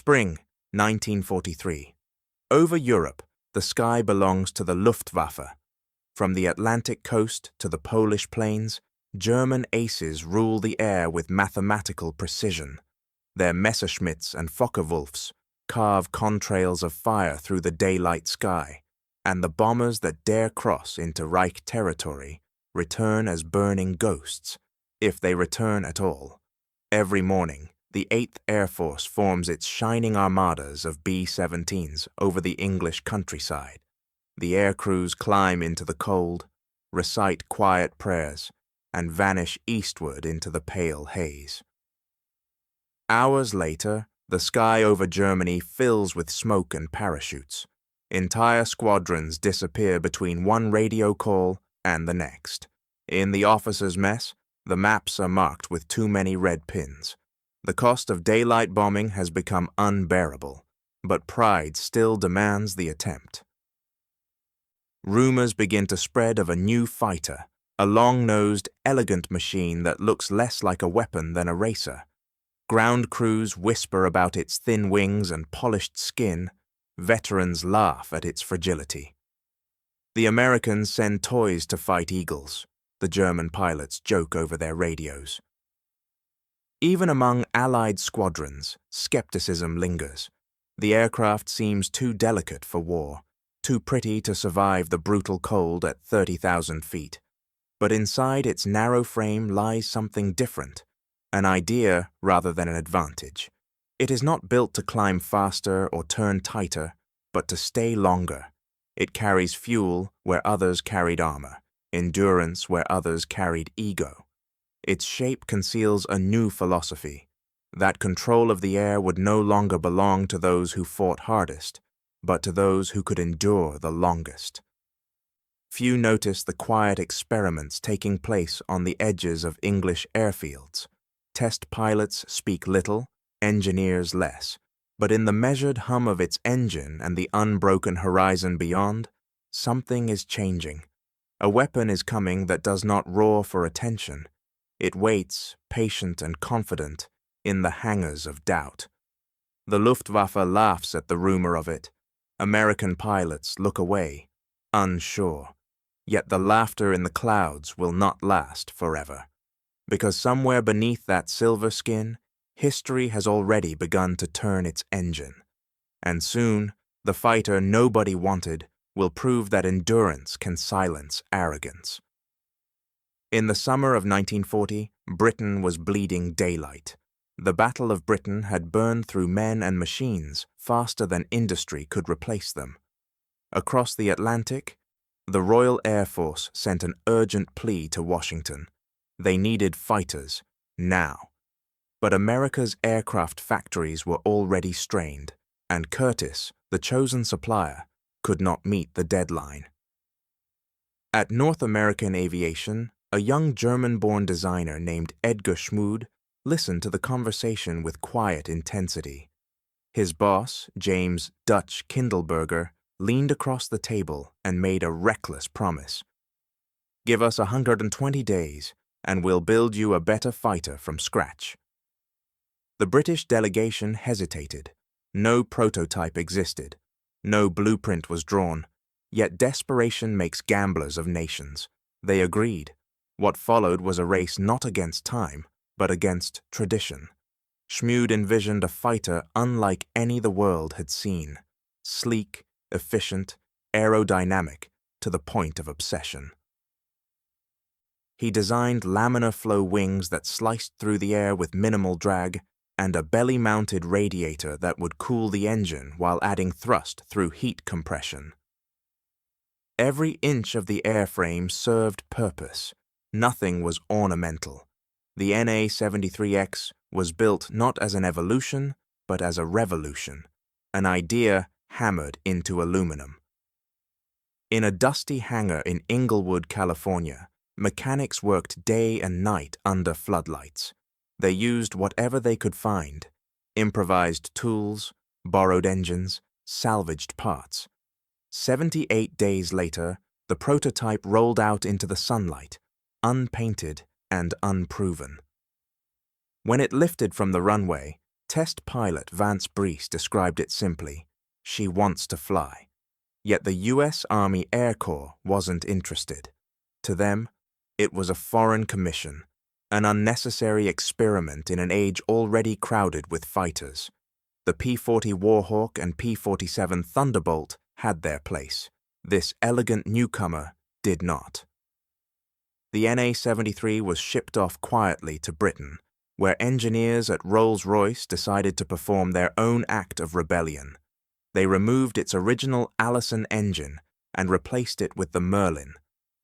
Spring, 1943. Over Europe, the sky belongs to the Luftwaffe. From the Atlantic coast to the Polish plains, German aces rule the air with mathematical precision. Their Messerschmitts and Focke-Wulfs carve contrails of fire through the daylight sky, and the bombers that dare cross into Reich territory return as burning ghosts, if they return at all. Every morning, the 8th Air Force forms its shining armadas of B-17s over the English countryside. The air crews climb into the cold, recite quiet prayers, and vanish eastward into the pale haze. Hours later, the sky over Germany fills with smoke and parachutes. Entire squadrons disappear between one radio call and the next. In the officers' mess, the maps are marked with too many red pins. The cost of daylight bombing has become unbearable, but pride still demands the attempt. Rumors begin to spread of a new fighter, a long-nosed, elegant machine that looks less like a weapon than a racer. Ground crews whisper about its thin wings and polished skin. Veterans laugh at its fragility. The Americans send toys to fight eagles. The German pilots joke over their radios. Even among Allied squadrons, skepticism lingers. The aircraft seems too delicate for war, too pretty to survive the brutal cold at 30,000 feet. But inside its narrow frame lies something different, an idea rather than an advantage. It is not built to climb faster or turn tighter, but to stay longer. It carries fuel where others carried armor, endurance where others carried ego. Its shape conceals a new philosophy, that control of the air would no longer belong to those who fought hardest, but to those who could endure the longest. Few notice the quiet experiments taking place on the edges of English airfields. Test pilots speak little, engineers less, but in the measured hum of its engine and the unbroken horizon beyond, something is changing. A weapon is coming that does not roar for attention. It waits, patient and confident, in the hangars of doubt. The Luftwaffe laughs at the rumor of it. American pilots look away, unsure. Yet the laughter in the clouds will not last forever. Because somewhere beneath that silver skin, history has already begun to turn its engine. And soon, the fighter nobody wanted will prove that endurance can silence arrogance. In the summer of 1940, Britain was bleeding daylight. The Battle of Britain had burned through men and machines faster than industry could replace them. Across the Atlantic, the Royal Air Force sent an urgent plea to Washington. They needed fighters, now. But America's aircraft factories were already strained, and Curtiss, the chosen supplier, could not meet the deadline. At North American Aviation, a young German-born designer named Edgar Schmude listened to the conversation with quiet intensity. His boss, James Dutch Kindleberger, leaned across the table and made a reckless promise. "Give us 120 days, and we'll build you a better fighter from scratch." The British delegation hesitated. No prototype existed. No blueprint was drawn. Yet desperation makes gamblers of nations. They agreed. What followed was a race not against time, but against tradition. Schmude envisioned a fighter unlike any the world had seen. Sleek, efficient, aerodynamic, to the point of obsession. He designed laminar flow wings that sliced through the air with minimal drag, and a belly-mounted radiator that would cool the engine while adding thrust through heat compression. Every inch of the airframe served purpose. Nothing was ornamental. The NA-73X was built not as an evolution, but as a revolution, an idea hammered into aluminum. In a dusty hangar in Inglewood, California, mechanics worked day and night under floodlights. They used whatever they could find, improvised tools, borrowed engines, salvaged parts. 78 days later, the prototype rolled out into the sunlight, unpainted and unproven. When it lifted from the runway, Test pilot Vance Breese described it simply: "She wants to fly." Yet the U.S. Army Air Corps wasn't interested. To them, it was a foreign commission, an unnecessary experiment in an age already crowded with fighters. The P-40 Warhawk and P-47 Thunderbolt had their place. This elegant newcomer did not. The NA-73 was shipped off quietly to Britain, where engineers at Rolls-Royce decided to perform their own act of rebellion. They removed its original Allison engine and replaced it with the Merlin,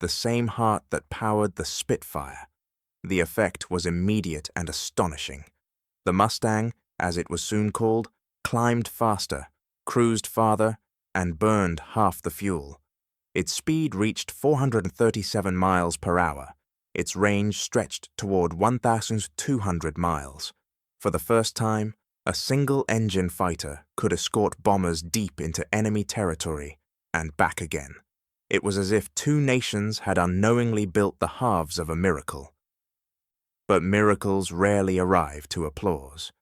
the same heart that powered the Spitfire. The effect was immediate and astonishing. The Mustang, as it was soon called, climbed faster, cruised farther, and burned half the fuel. Its speed reached 437 miles per hour. Its range stretched toward 1,200 miles. For the first time, a single-engine fighter could escort bombers deep into enemy territory and back again. It was as if two nations had unknowingly built the halves of a miracle. But miracles rarely arrive to applause.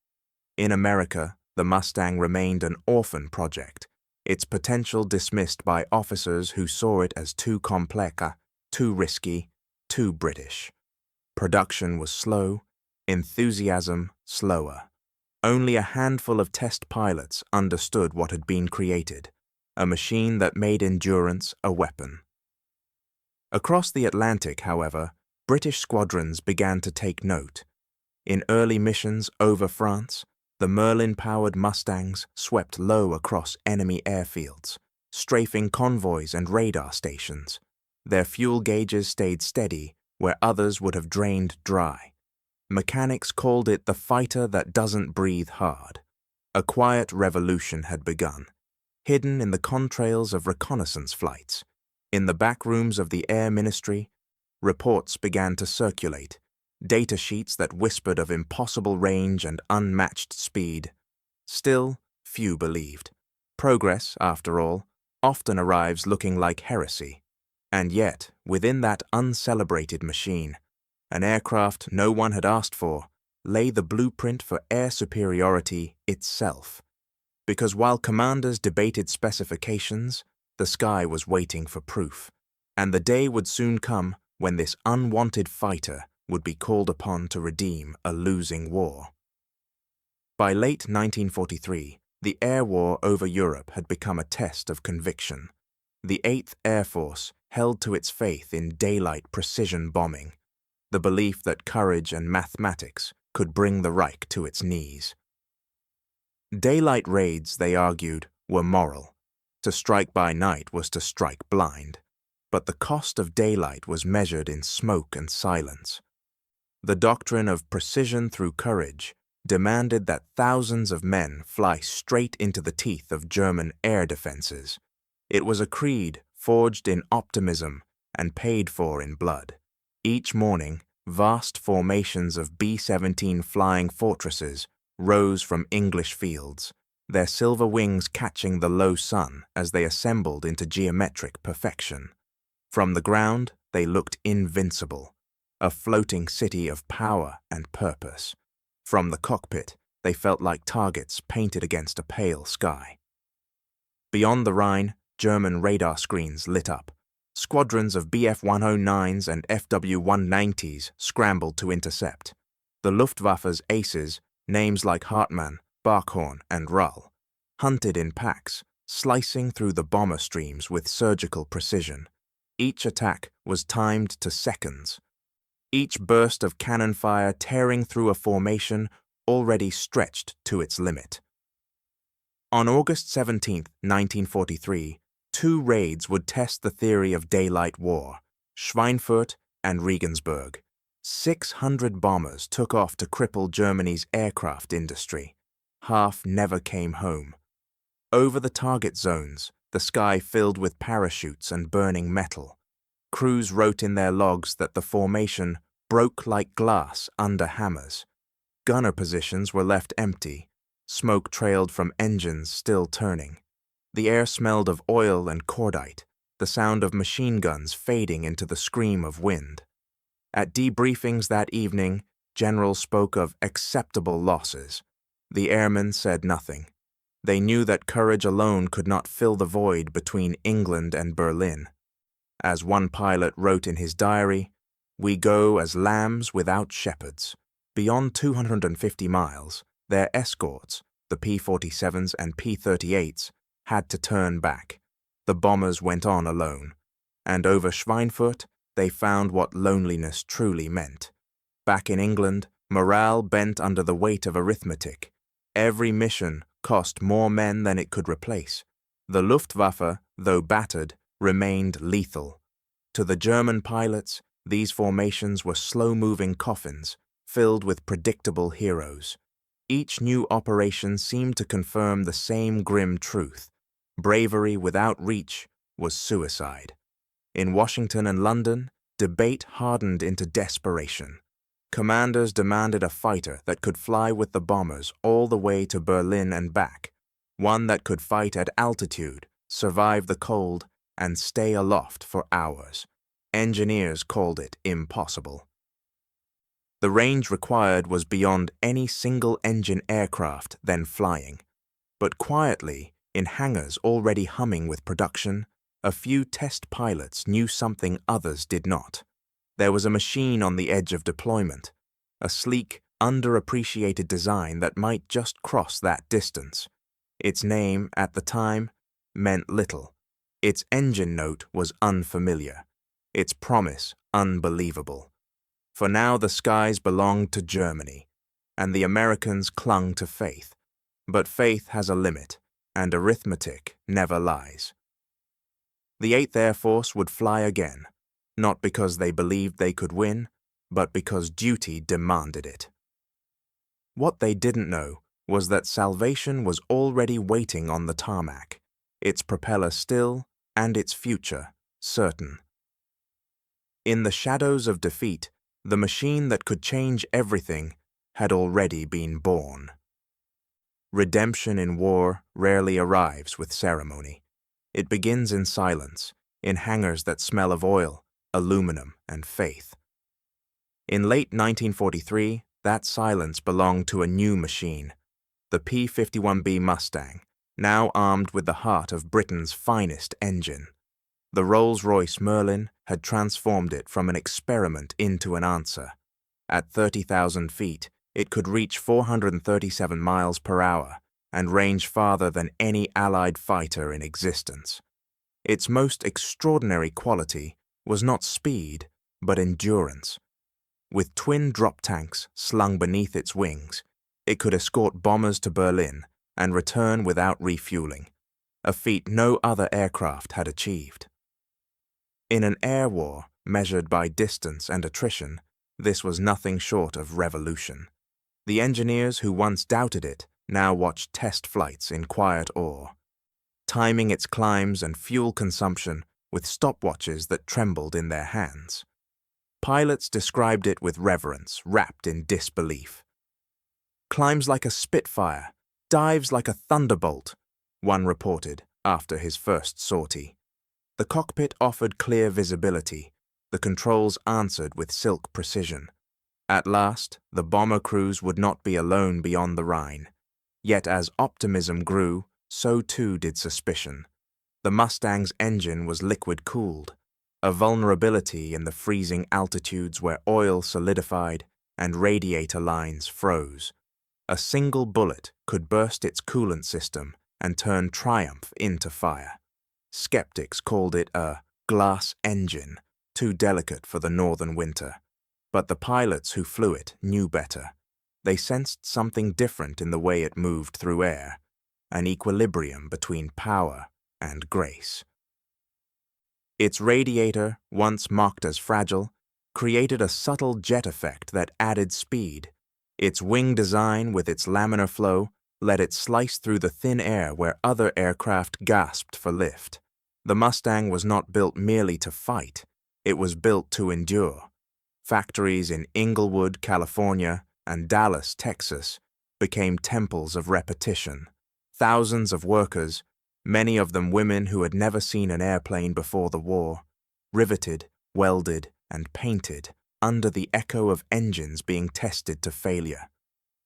In America, the Mustang remained an orphan project, its potential dismissed by officers who saw it as too complex, too risky, too British. Production was slow, enthusiasm slower. Only a handful of test pilots understood what had been created, a machine that made endurance a weapon. Across the Atlantic, however, British squadrons began to take note. In early missions over France, the Merlin-powered Mustangs swept low across enemy airfields, strafing convoys and radar stations. Their fuel gauges stayed steady where others would have drained dry. Mechanics called it the fighter that doesn't breathe hard. A quiet revolution had begun, hidden in the contrails of reconnaissance flights. In the back rooms of the Air Ministry, reports began to circulate, data sheets that whispered of impossible range and unmatched speed. Still, few believed. Progress, after all, often arrives looking like heresy. And yet, within that uncelebrated machine, an aircraft no one had asked for, lay the blueprint for air superiority itself. Because while commanders debated specifications, the sky was waiting for proof, and the day would soon come when this unwanted fighter would be called upon to redeem a losing war. By late 1943, the air war over Europe had become a test of conviction. The 8th Air Force held to its faith in daylight precision bombing, the belief that courage and mathematics could bring the Reich to its knees. Daylight raids, they argued, were moral. To strike by night was to strike blind. But the cost of daylight was measured in smoke and silence. The doctrine of precision through courage demanded that thousands of men fly straight into the teeth of German air defenses. It was a creed forged in optimism and paid for in blood. Each morning, vast formations of B-17 flying fortresses rose from English fields, their silver wings catching the low sun as they assembled into geometric perfection. From the ground, they looked invincible, a floating city of power and purpose. From the cockpit, they felt like targets painted against a pale sky. Beyond the Rhine, German radar screens lit up. Squadrons of Bf-109s and Fw-190s scrambled to intercept. The Luftwaffe's aces, names like Hartmann, Barkhorn, and Rull, hunted in packs, slicing through the bomber streams with surgical precision. Each attack was timed to seconds, each burst of cannon fire tearing through a formation already stretched to its limit. On August 17, 1943, two raids would test the theory of daylight war, Schweinfurt and Regensburg. 600 bombers took off to cripple Germany's aircraft industry. Half never came home. Over the target zones, the sky filled with parachutes and burning metal. Crews wrote in their logs that the formation broke like glass under hammers. Gunner positions were left empty. Smoke trailed from engines still turning. The air smelled of oil and cordite, the sound of machine guns fading into the scream of wind. At debriefings that evening, generals spoke of acceptable losses. The airmen said nothing. They knew that courage alone could not fill the void between England and Berlin. As one pilot wrote in his diary, "We go as lambs without shepherds." Beyond 250 miles, their escorts, the P-47s and P-38s, had to turn back. The bombers went on alone. And over Schweinfurt, they found what loneliness truly meant. Back in England, morale bent under the weight of arithmetic. Every mission cost more men than it could replace. The Luftwaffe, though battered, remained lethal. To the German pilots, these formations were slow-moving coffins, filled with predictable heroes. Each new operation seemed to confirm the same grim truth. Bravery without reach was suicide. In Washington and London, debate hardened into desperation. Commanders demanded a fighter that could fly with the bombers all the way to Berlin and back, one that could fight at altitude, survive the cold, and stay aloft for hours. Engineers called it impossible. The range required was beyond any single-engine aircraft then flying. But quietly, in hangars already humming with production, a few test pilots knew something others did not. There was a machine on the edge of deployment, a sleek, underappreciated design that might just cross that distance. Its name, at the time, meant little. Its engine note was unfamiliar. Its promise unbelievable. For now the skies belonged to Germany, and the Americans clung to faith. But faith has a limit, and arithmetic never lies. The 8th Air Force would fly again, not because they believed they could win, but because duty demanded it. What they didn't know was that salvation was already waiting on the tarmac, its propeller still and its future certain. In the shadows of defeat, the machine that could change everything had already been born. Redemption in war rarely arrives with ceremony. It begins in silence, in hangars that smell of oil, aluminum, and faith. In late 1943, that silence belonged to a new machine, the P-51B Mustang, now armed with the heart of Britain's finest engine. The Rolls-Royce Merlin had transformed it from an experiment into an answer. At 30,000 feet, it could reach 437 miles per hour and range farther than any Allied fighter in existence. Its most extraordinary quality was not speed, but endurance. With twin drop tanks slung beneath its wings, it could escort bombers to Berlin and return without refueling, a feat no other aircraft had achieved. In an air war measured by distance and attrition, this was nothing short of revolution. The engineers who once doubted it now watched test flights in quiet awe, timing its climbs and fuel consumption with stopwatches that trembled in their hands. Pilots described it with reverence, wrapped in disbelief. "Climbs like a Spitfire, dives like a thunderbolt," one reported after his first sortie. The cockpit offered clear visibility. The controls answered with silk precision. At last, the bomber crews would not be alone beyond the Rhine. Yet as optimism grew, so too did suspicion. The Mustang's engine was liquid-cooled, a vulnerability in the freezing altitudes where oil solidified and radiator lines froze. A single bullet could burst its coolant system and turn triumph into fire. Skeptics called it a glass engine, too delicate for the northern winter. But the pilots who flew it knew better. They sensed something different in the way it moved through air, an equilibrium between power and grace. Its radiator, once mocked as fragile, created a subtle jet effect that added speed. Its wing design, with its laminar flow, let it slice through the thin air where other aircraft gasped for lift. The Mustang was not built merely to fight. It was built to endure. Factories in Inglewood, California, and Dallas, Texas, became temples of repetition. Thousands of workers, many of them women who had never seen an airplane before the war, riveted, welded, and painted under the echo of engines being tested to failure.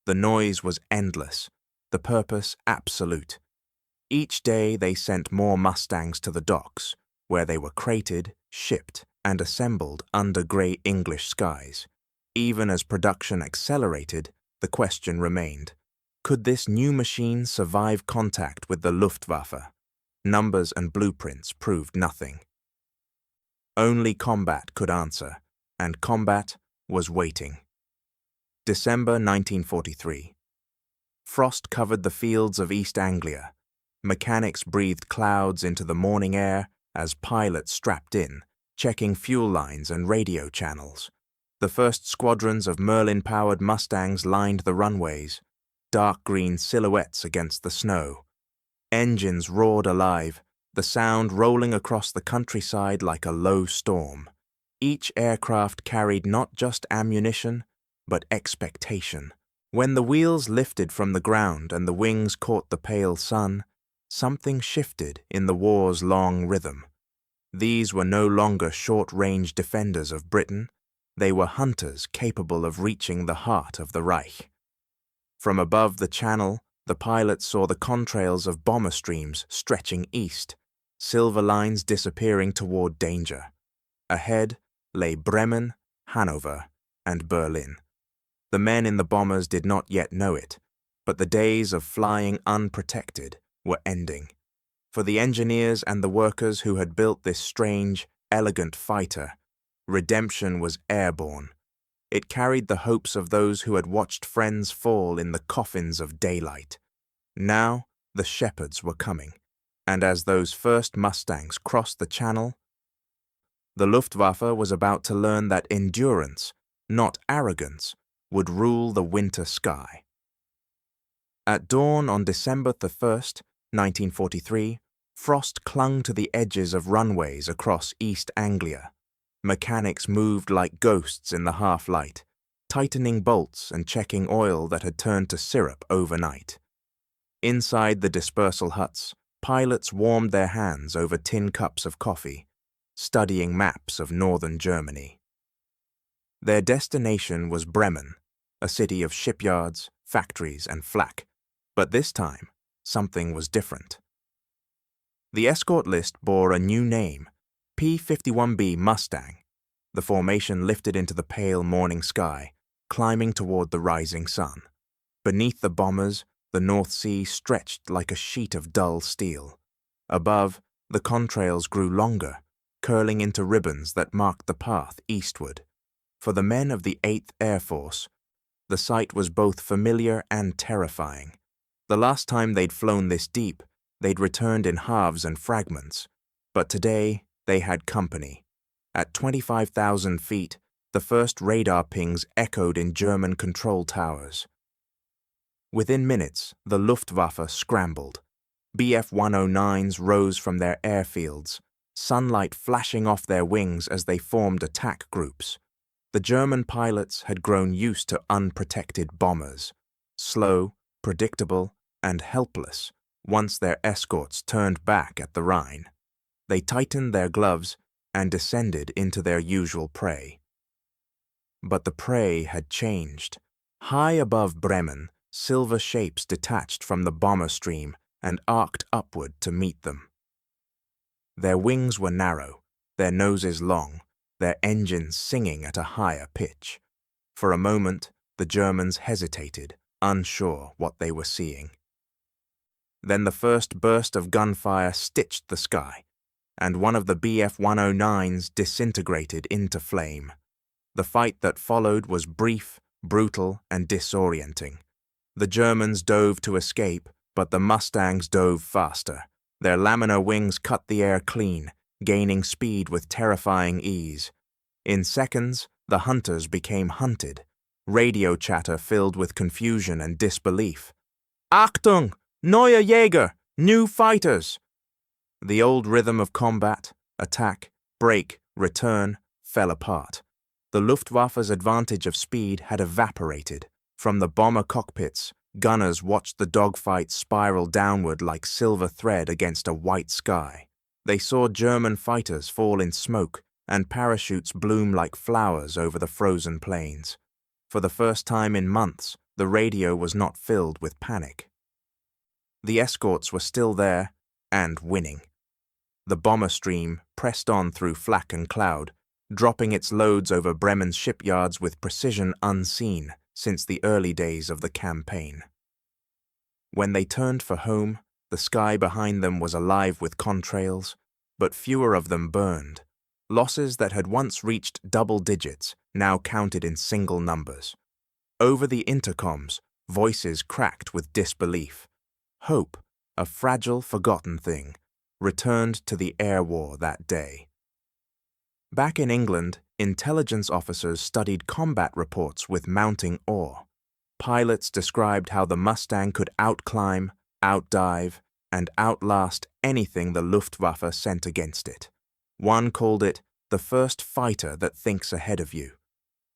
The noise was endless, the purpose absolute. Each day they sent more Mustangs to the docks, where they were crated, shipped, and assembled under grey English skies. Even as production accelerated, the question remained: could this new machine survive contact with the Luftwaffe? Numbers and blueprints proved nothing. Only combat could answer, and combat was waiting. December 1943. Frost covered the fields of East Anglia. Mechanics breathed clouds into the morning air as pilots strapped in, checking fuel lines and radio channels. The first squadrons of Merlin-powered Mustangs lined the runways, dark green silhouettes against the snow. Engines roared alive, the sound rolling across the countryside like a low storm. Each aircraft carried not just ammunition, but expectation. When the wheels lifted from the ground and the wings caught the pale sun, something shifted in the war's long rhythm. These were no longer short-range defenders of Britain. They were hunters capable of reaching the heart of the Reich. From above the Channel, the pilots saw the contrails of bomber streams stretching east, silver lines disappearing toward danger. Ahead lay Bremen, Hanover, and Berlin. The men in the bombers did not yet know it, but the days of flying unprotected were ending. For the engineers and the workers who had built this strange, elegant fighter, redemption was airborne. It carried the hopes of those who had watched friends fall in the coffins of daylight. Now the shepherds were coming, and as those first Mustangs crossed the Channel, the Luftwaffe was about to learn that endurance, not arrogance, would rule the winter sky. At dawn on December 1st, 1943, frost clung to the edges of runways across East Anglia. Mechanics moved like ghosts in the half-light, tightening bolts and checking oil that had turned to syrup overnight. Inside the dispersal huts, pilots warmed their hands over tin cups of coffee, studying maps of northern Germany. Their destination was Bremen, a city of shipyards, factories, and flak, but this time, something was different. The escort list bore a new name, P-51B Mustang. The formation lifted into the pale morning sky, climbing toward the rising sun. Beneath the bombers, the North Sea stretched like a sheet of dull steel. Above, the contrails grew longer, curling into ribbons that marked the path eastward. For the men of the 8th Air Force, the sight was both familiar and terrifying. The last time they'd flown this deep, they'd returned in halves and fragments. But today, they had company. At 25,000 feet, the first radar pings echoed in German control towers. Within minutes, the Luftwaffe scrambled. Bf-109s rose from their airfields, sunlight flashing off their wings as they formed attack groups. The German pilots had grown used to unprotected bombers, slow, predictable, and helpless once their escorts turned back at the Rhine. They tightened their gloves and descended into their usual prey. But the prey had changed. High above Bremen, silver shapes detached from the bomber stream and arced upward to meet them. Their wings were narrow, their noses long, their engines singing at a higher pitch. For a moment, the Germans hesitated, unsure what they were seeing. Then the first burst of gunfire stitched the sky, and one of the Bf-109s disintegrated into flame. The fight that followed was brief, brutal, and disorienting. The Germans dove to escape, but the Mustangs dove faster. Their laminar wings cut the air clean, gaining speed with terrifying ease. In seconds, the hunters became hunted. Radio chatter filled with confusion and disbelief. Achtung! Neue Jäger! New fighters! The old rhythm of combat, attack, break, return, fell apart. The Luftwaffe's advantage of speed had evaporated. From the bomber cockpits, gunners watched the dogfight spiral downward like silver thread against a white sky. They saw German fighters fall in smoke and parachutes bloom like flowers over the frozen plains. For the first time in months, the radio was not filled with panic. The escorts were still there and winning. The bomber stream pressed on through flak and cloud, dropping its loads over Bremen's shipyards with precision unseen since the early days of the campaign. When they turned for home, the sky behind them was alive with contrails, but fewer of them burned. Losses that had once reached double digits now counted in single numbers. Over the intercoms, voices cracked with disbelief. Hope, a fragile, forgotten thing, returned to the air war that day. Back in England, intelligence officers studied combat reports with mounting awe. Pilots described how the Mustang could outclimb, outdive, and outlast anything the Luftwaffe sent against it. One called it the first fighter that thinks ahead of you.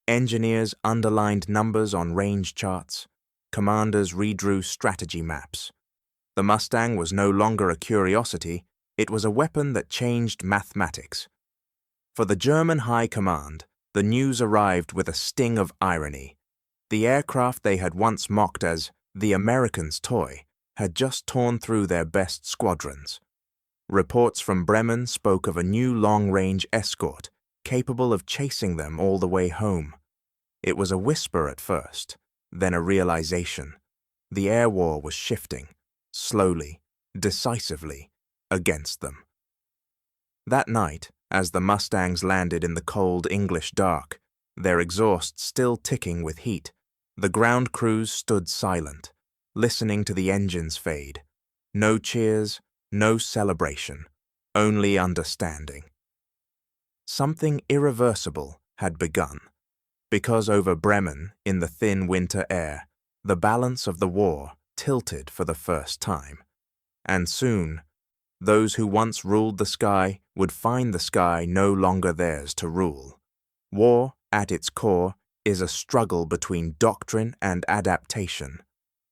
Engineers underlined numbers on range charts. Commanders redrew strategy maps. The Mustang was no longer a curiosity, it was a weapon that changed mathematics. For the German High Command, the news arrived with a sting of irony. The aircraft they had once mocked as the Americans' toy had just torn through their best squadrons. Reports from Bremen spoke of a new long-range escort capable of chasing them all the way home. It was a whisper at first, then a realization. The air war was shifting, slowly, decisively, against them. That night, as the Mustangs landed in the cold English dark, their exhausts still ticking with heat, the ground crews stood silent, listening to the engines fade. No cheers, no celebration, only understanding. Something irreversible had begun, because over Bremen, in the thin winter air, the balance of the war tilted for the first time. And soon, those who once ruled the sky would find the sky no longer theirs to rule. War, at its core, is a struggle between doctrine and adaptation.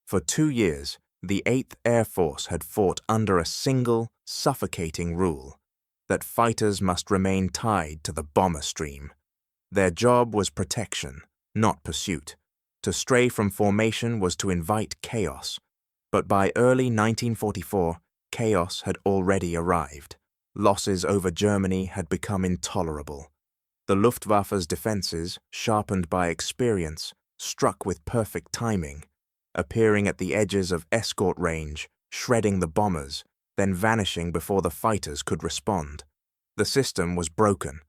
For 2 years, the 8th Air Force had fought under a single, suffocating rule, that fighters must remain tied to the bomber stream. Their job was protection, not pursuit. To stray from formation was to invite chaos. But by early 1944, chaos had already arrived. Losses over Germany had become intolerable. The Luftwaffe's defenses, sharpened by experience, struck with perfect timing, appearing at the edges of escort range, shredding the bombers, then vanishing before the fighters could respond. The system was broken.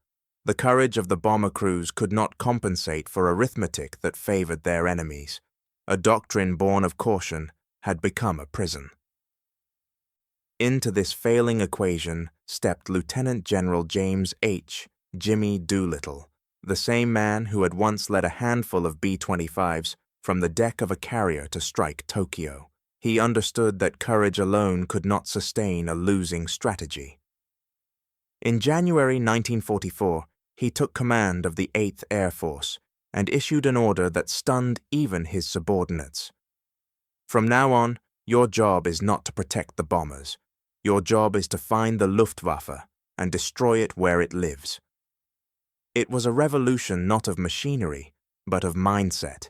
The courage of the bomber crews could not compensate for arithmetic that favored their enemies. A doctrine born of caution had become a prison. Into this failing equation stepped Lieutenant General James H. Jimmy Doolittle, the same man who had once led a handful of B-25s from the deck of a carrier to strike Tokyo. He understood that courage alone could not sustain a losing strategy. In January 1944, he took command of the 8th Air Force and issued an order that stunned even his subordinates. From now on, your job is not to protect the bombers. Your job is to find the Luftwaffe and destroy it where it lives. It was a revolution not of machinery, but of mindset.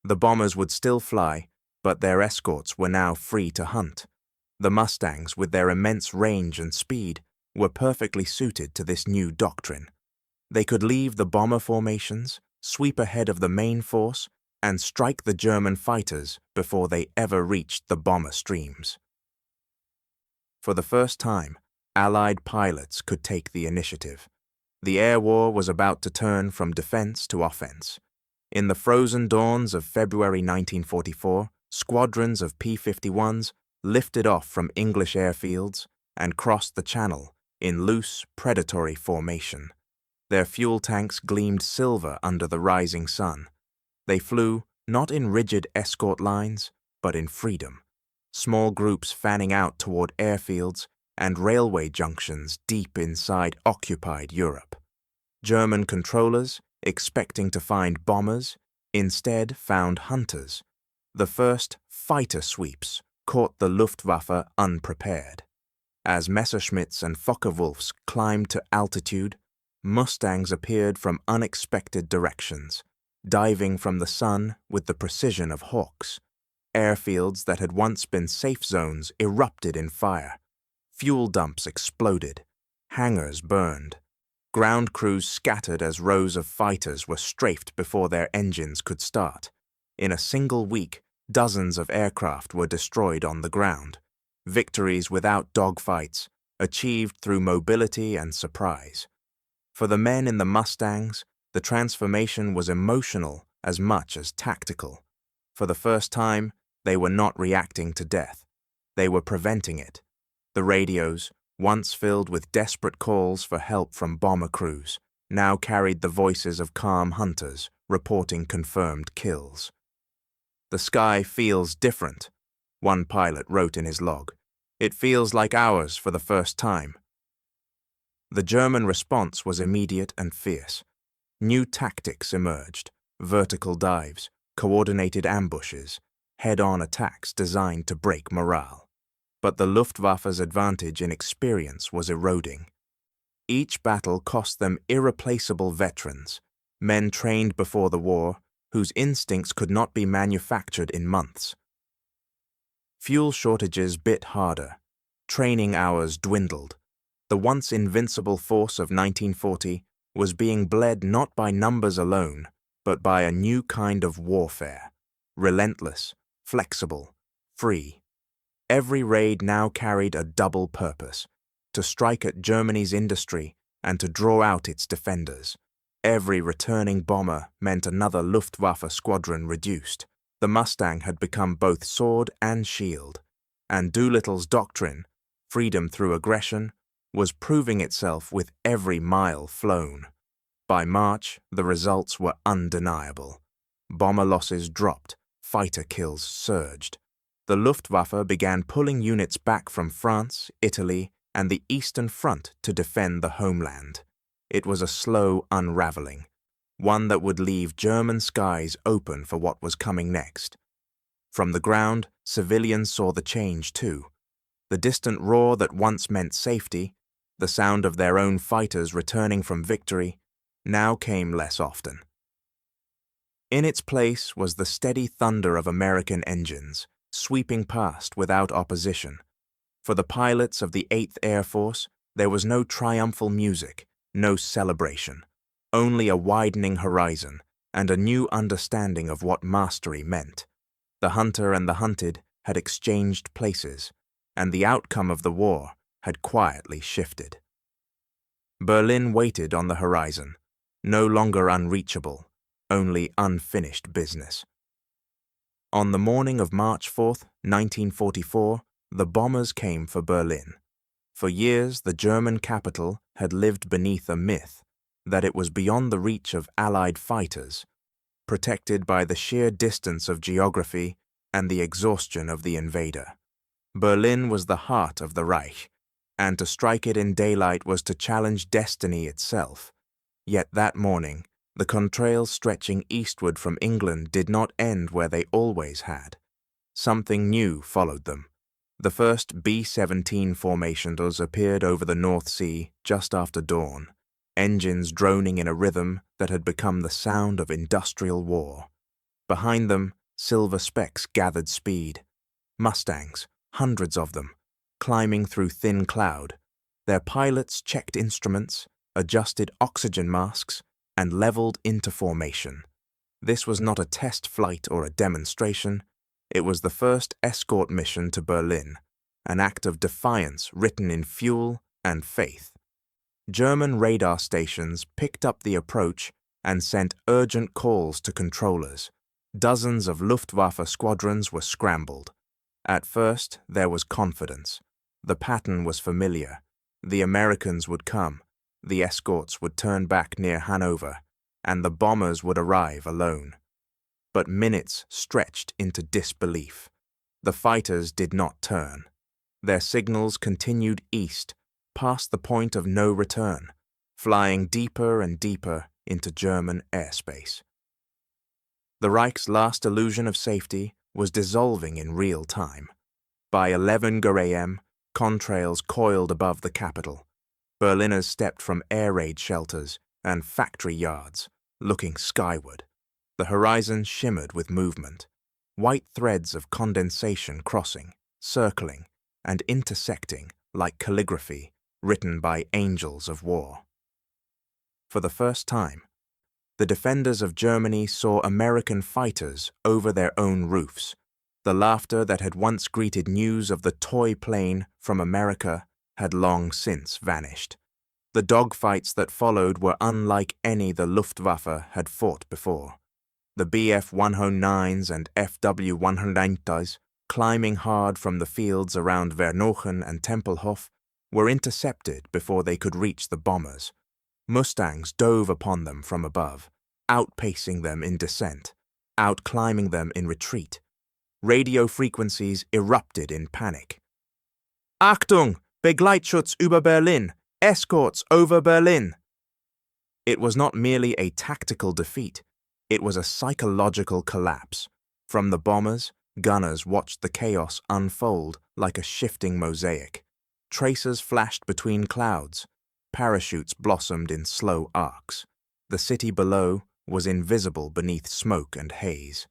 The bombers would still fly, but their escorts were now free to hunt. The Mustangs, with their immense range and speed, were perfectly suited to this new doctrine. They could leave the bomber formations, sweep ahead of the main force, and strike the German fighters before they ever reached the bomber streams. For the first time, Allied pilots could take the initiative. The air war was about to turn from defense to offense. In the frozen dawns of February 1944, squadrons of P-51s lifted off from English airfields and crossed the Channel in loose, predatory formation. Their fuel tanks gleamed silver under the rising sun. They flew not in rigid escort lines, but in freedom, small groups fanning out toward airfields and railway junctions deep inside occupied Europe. German controllers, expecting to find bombers, instead found hunters. The first fighter sweeps caught the Luftwaffe unprepared. As Messerschmitts and Focke-Wulfs climbed to altitude, Mustangs appeared from unexpected directions. diving from the sun with the precision of hawks. Airfields that had once been safe zones erupted in fire. Fuel dumps exploded. Hangars burned. Ground crews scattered as rows of fighters were strafed before their engines could start. In a single week, dozens of aircraft were destroyed on the ground. Victories without dogfights, achieved through mobility and surprise. For the men in the Mustangs, the transformation was emotional as much as tactical. For the first time, they were not reacting to death. They were preventing it. The radios, once filled with desperate calls for help from bomber crews, now carried the voices of calm hunters reporting confirmed kills. "The sky feels different," one pilot wrote in his log. "It feels like ours for the first time." The German response was immediate and fierce. New tactics emerged: vertical dives, coordinated ambushes, head-on attacks designed to break morale. But the Luftwaffe's advantage in experience was eroding. Each battle cost them irreplaceable veterans, men trained before the war, whose instincts could not be manufactured in months. Fuel shortages bit harder. Training hours dwindled. The once invincible force of 1940 was being bled not by numbers alone, but by a new kind of warfare. Relentless, flexible, free. Every raid now carried a double purpose: to strike at Germany's industry and to draw out its defenders. Every returning bomber meant another Luftwaffe squadron reduced. The Mustang had become both sword and shield, and Doolittle's doctrine, freedom through aggression, was proving itself with every mile flown. By March, the results were undeniable. Bomber losses dropped, fighter kills surged. The Luftwaffe began pulling units back from France, Italy, and the Eastern Front to defend the homeland. It was a slow unraveling, one that would leave German skies open for what was coming next. From the ground, civilians saw the change too. The distant roar that once meant safety, the sound of their own fighters returning from victory, now came less often. In its place was the steady thunder of American engines, sweeping past without opposition. For the pilots of the 8th Air Force, there was no triumphal music, no celebration, only a widening horizon and a new understanding of what mastery meant. The hunter and the hunted had exchanged places, and the outcome of the war had quietly shifted. Berlin waited on the horizon, no longer unreachable, only unfinished business. On the morning of March 4th, 1944, the bombers came for Berlin. For years, the German capital had lived beneath a myth that it was beyond the reach of Allied fighters, protected by the sheer distance of geography and the exhaustion of the invader. Berlin was the heart of the Reich, and to strike it in daylight was to challenge destiny itself. Yet that morning, the contrails stretching eastward from England did not end where they always had. Something new followed them. The first B-17 formations appeared over the North Sea just after dawn, engines droning in a rhythm that had become the sound of industrial war. Behind them, silver specks gathered speed. Mustangs, hundreds of them, climbing through thin cloud. Their pilots checked instruments, adjusted oxygen masks, and leveled into formation. This was not a test flight or a demonstration. It was the first escort mission to Berlin, an act of defiance written in fuel and faith. German radar stations picked up the approach and sent urgent calls to controllers. Dozens of Luftwaffe squadrons were scrambled. At first, there was confidence. The pattern was familiar. The Americans would come, the escorts would turn back near Hanover, and the bombers would arrive alone. But minutes stretched into disbelief. The fighters did not turn. Their signals continued east, past the point of no return, flying deeper and deeper into German airspace. The Reich's last illusion of safety was dissolving in real time. By 11 a.m., contrails coiled above the capital. Berliners stepped from air raid shelters and factory yards, looking skyward. The horizon shimmered with movement, white threads of condensation crossing, circling, and intersecting like calligraphy written by angels of war. For the first time, the defenders of Germany saw American fighters over their own roofs. The laughter that had once greeted news of the toy plane from America had long since vanished. The dogfights that followed were unlike any the Luftwaffe had fought before. The Bf-109s and Fw-109s, climbing hard from the fields around Verneuchen and Tempelhof, were intercepted before they could reach the bombers. Mustangs dove upon them from above, outpacing them in descent, outclimbing them in retreat. Radio frequencies erupted in panic. Achtung! Begleitschutz über Berlin! Escorts over Berlin! It was not merely a tactical defeat, it was a psychological collapse. From the bombers, gunners watched the chaos unfold like a shifting mosaic. Tracers flashed between clouds. Parachutes blossomed in slow arcs. The city below was invisible beneath smoke and haze.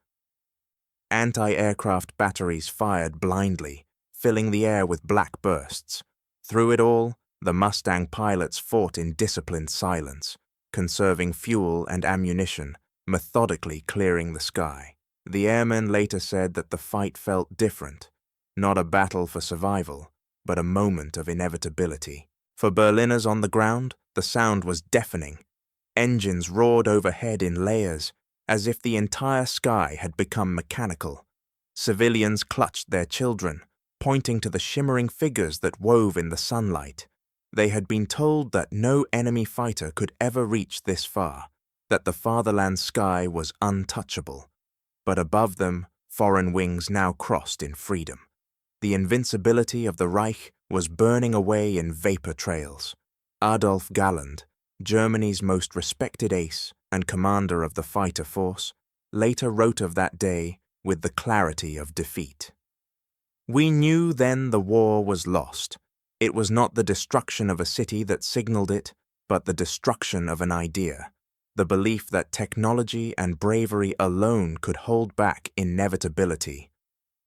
Anti-aircraft batteries fired blindly, filling the air with black bursts. Through it all, the Mustang pilots fought in disciplined silence, conserving fuel and ammunition, methodically clearing the sky. The airmen later said that the fight felt different, not a battle for survival, but a moment of inevitability. For Berliners on the ground, the sound was deafening. Engines roared overhead in layers, as if the entire sky had become mechanical. Civilians clutched their children, pointing to the shimmering figures that wove in the sunlight. They had been told that no enemy fighter could ever reach this far, that the fatherland's sky was untouchable. But above them, foreign wings now crossed in freedom. The invincibility of the Reich was burning away in vapor trails. Adolf Galland, Germany's most respected ace and commander of the fighter force, later wrote of that day with the clarity of defeat. We knew then the war was lost. It was not the destruction of a city that signaled it, but the destruction of an idea, the belief that technology and bravery alone could hold back inevitability.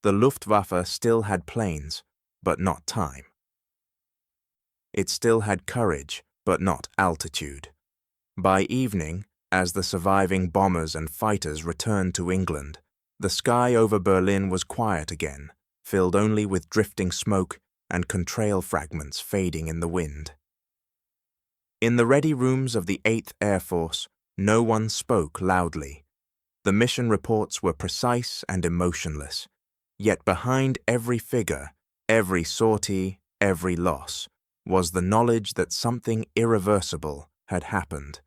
The Luftwaffe still had planes, but not time. It still had courage, but not altitude. By evening, as the surviving bombers and fighters returned to England, the sky over Berlin was quiet again, filled only with drifting smoke and contrail fragments fading in the wind. In the ready rooms of the 8th Air Force, no one spoke loudly. The mission reports were precise and emotionless, yet behind every figure, every sortie, every loss, was the knowledge that something irreversible had happened.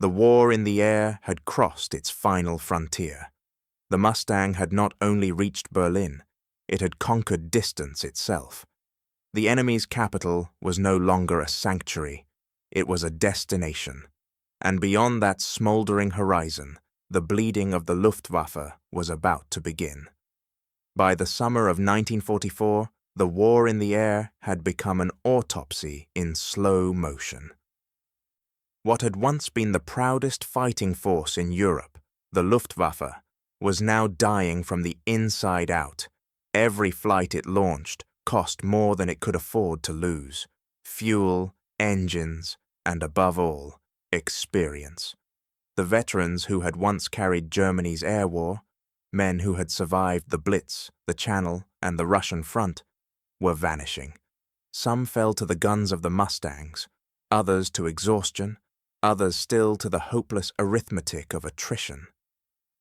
The war in the air had crossed its final frontier. The Mustang had not only reached Berlin, it had conquered distance itself. The enemy's capital was no longer a sanctuary, it was a destination. And beyond that smoldering horizon, the bleeding of the Luftwaffe was about to begin. By the summer of 1944, the war in the air had become an autopsy in slow motion. What had once been the proudest fighting force in Europe, the Luftwaffe, was now dying from the inside out. Every flight it launched cost more than it could afford to lose. Fuel, engines, and above all, experience. The veterans who had once carried Germany's air war, men who had survived the Blitz, the Channel, and the Russian front, were vanishing. Some fell to the guns of the Mustangs, others to exhaustion, others still to the hopeless arithmetic of attrition.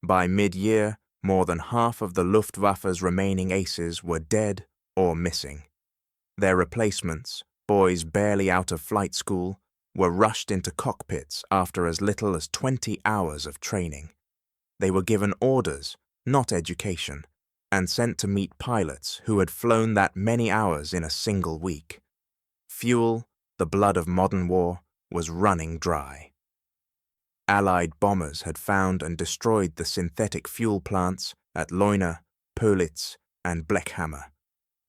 By mid-year, more than half of the Luftwaffe's remaining aces were dead or missing. Their replacements, boys barely out of flight school, were rushed into cockpits after as little as 20 hours of training. They were given orders, not education, and sent to meet pilots who had flown that many hours in a single week. Fuel, the blood of modern war, was running dry. Allied bombers had found and destroyed the synthetic fuel plants at Leuna, Pölitz, and Blechhammer.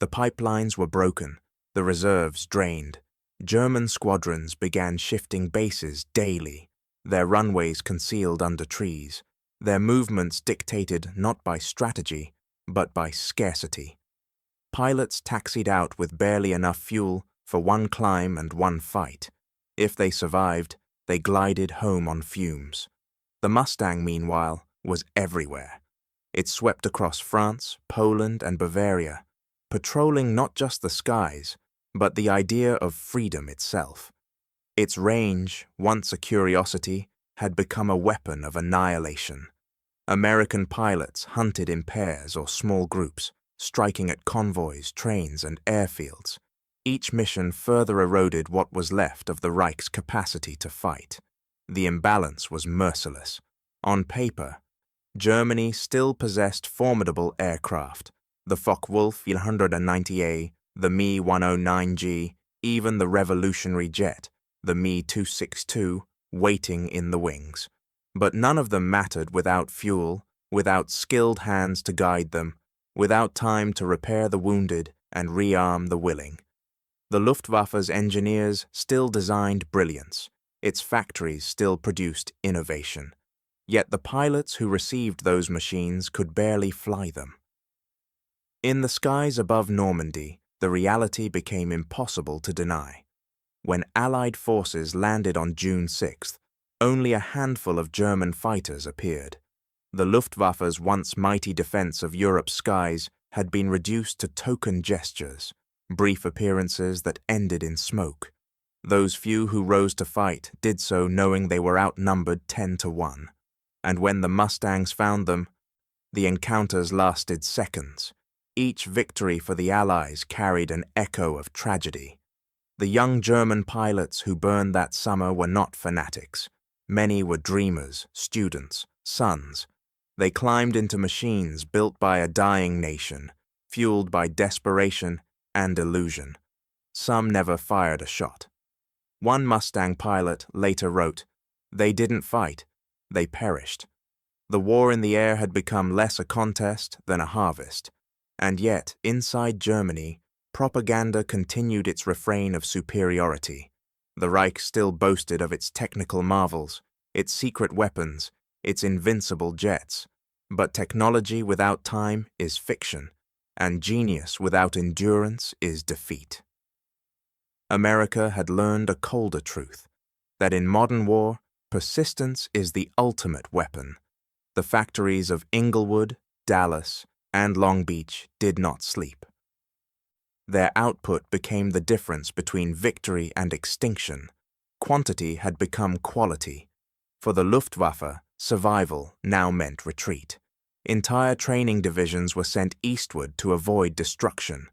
The pipelines were broken, the reserves drained. German squadrons began shifting bases daily, their runways concealed under trees, their movements dictated not by strategy, but by scarcity. Pilots taxied out with barely enough fuel for one climb and one fight. If they survived, they glided home on fumes. The Mustang, meanwhile, was everywhere. It swept across France, Poland, and Bavaria, patrolling not just the skies, but the idea of freedom itself. Its range, once a curiosity, had become a weapon of annihilation. American pilots hunted in pairs or small groups, striking at convoys, trains, and airfields. Each mission further eroded what was left of the Reich's capacity to fight. The imbalance was merciless. On paper, Germany still possessed formidable aircraft, the Focke-Wulf 190A, the Me-109G, even the revolutionary jet, the Me-262, waiting in the wings. But none of them mattered without fuel, without skilled hands to guide them, without time to repair the wounded and rearm the willing. The Luftwaffe's engineers still designed brilliance. Its factories still produced innovation. Yet the pilots who received those machines could barely fly them. In the skies above Normandy, the reality became impossible to deny. When Allied forces landed on June 6th, only a handful of German fighters appeared. The Luftwaffe's once mighty defense of Europe's skies had been reduced to token gestures, brief appearances that ended in smoke. Those few who rose to fight did so knowing they were outnumbered 10-1. And when the Mustangs found them, the encounters lasted seconds. Each victory for the Allies carried an echo of tragedy. The young German pilots who burned that summer were not fanatics. Many were dreamers, students, sons. They climbed into machines built by a dying nation, fueled by desperation and illusion. Some never fired a shot. One Mustang pilot later wrote, "They didn't fight, they perished." The war in the air had become less a contest than a harvest. And yet, inside Germany, propaganda continued its refrain of superiority. The Reich still boasted of its technical marvels, its secret weapons, its invincible jets. But technology without time is fiction, and genius without endurance is defeat. America had learned a colder truth, that in modern war, persistence is the ultimate weapon. The factories of Inglewood, Dallas, and Long Beach did not sleep. Their output became the difference between victory and extinction. Quantity had become quality. For the Luftwaffe, survival now meant retreat. Entire training divisions were sent eastward to avoid destruction.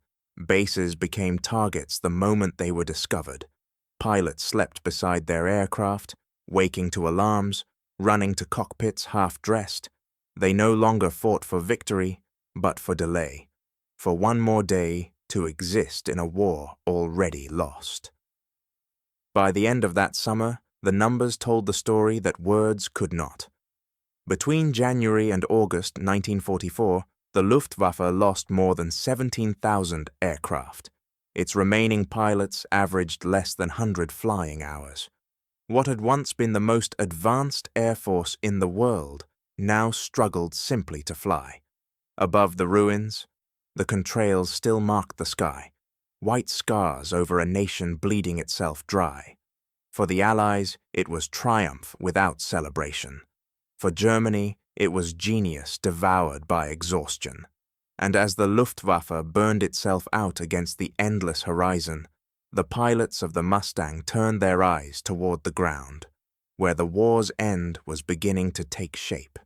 Bases became targets the moment they were discovered. Pilots slept beside their aircraft, waking to alarms, running to cockpits half-dressed. They no longer fought for victory, but for delay, for one more day to exist in a war already lost. By the end of that summer, the numbers told the story that words could not. Between January and August 1944, the Luftwaffe lost more than 17,000 aircraft. Its remaining pilots averaged less than 100 flying hours. What had once been the most advanced air force in the world now struggled simply to fly. Above the ruins, the contrails still marked the sky, white scars over a nation bleeding itself dry. For the Allies, it was triumph without celebration. For Germany, it was genius devoured by exhaustion. And as the Luftwaffe burned itself out against the endless horizon, the pilots of the Mustang turned their eyes toward the ground, where the war's end was beginning to take shape.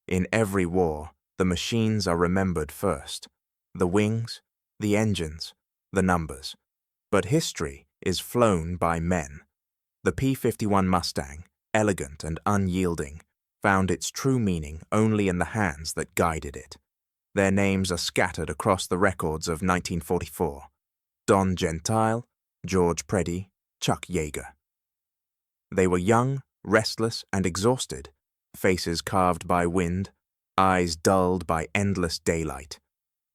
In every war, the machines are remembered first. The wings, the engines, the numbers. But history is flown by men. The P-51 Mustang, elegant and unyielding, found its true meaning only in the hands that guided it. Their names are scattered across the records of 1944. Don Gentile, George Preddy, Chuck Yeager. They were young, restless, and exhausted, faces carved by wind, eyes dulled by endless daylight.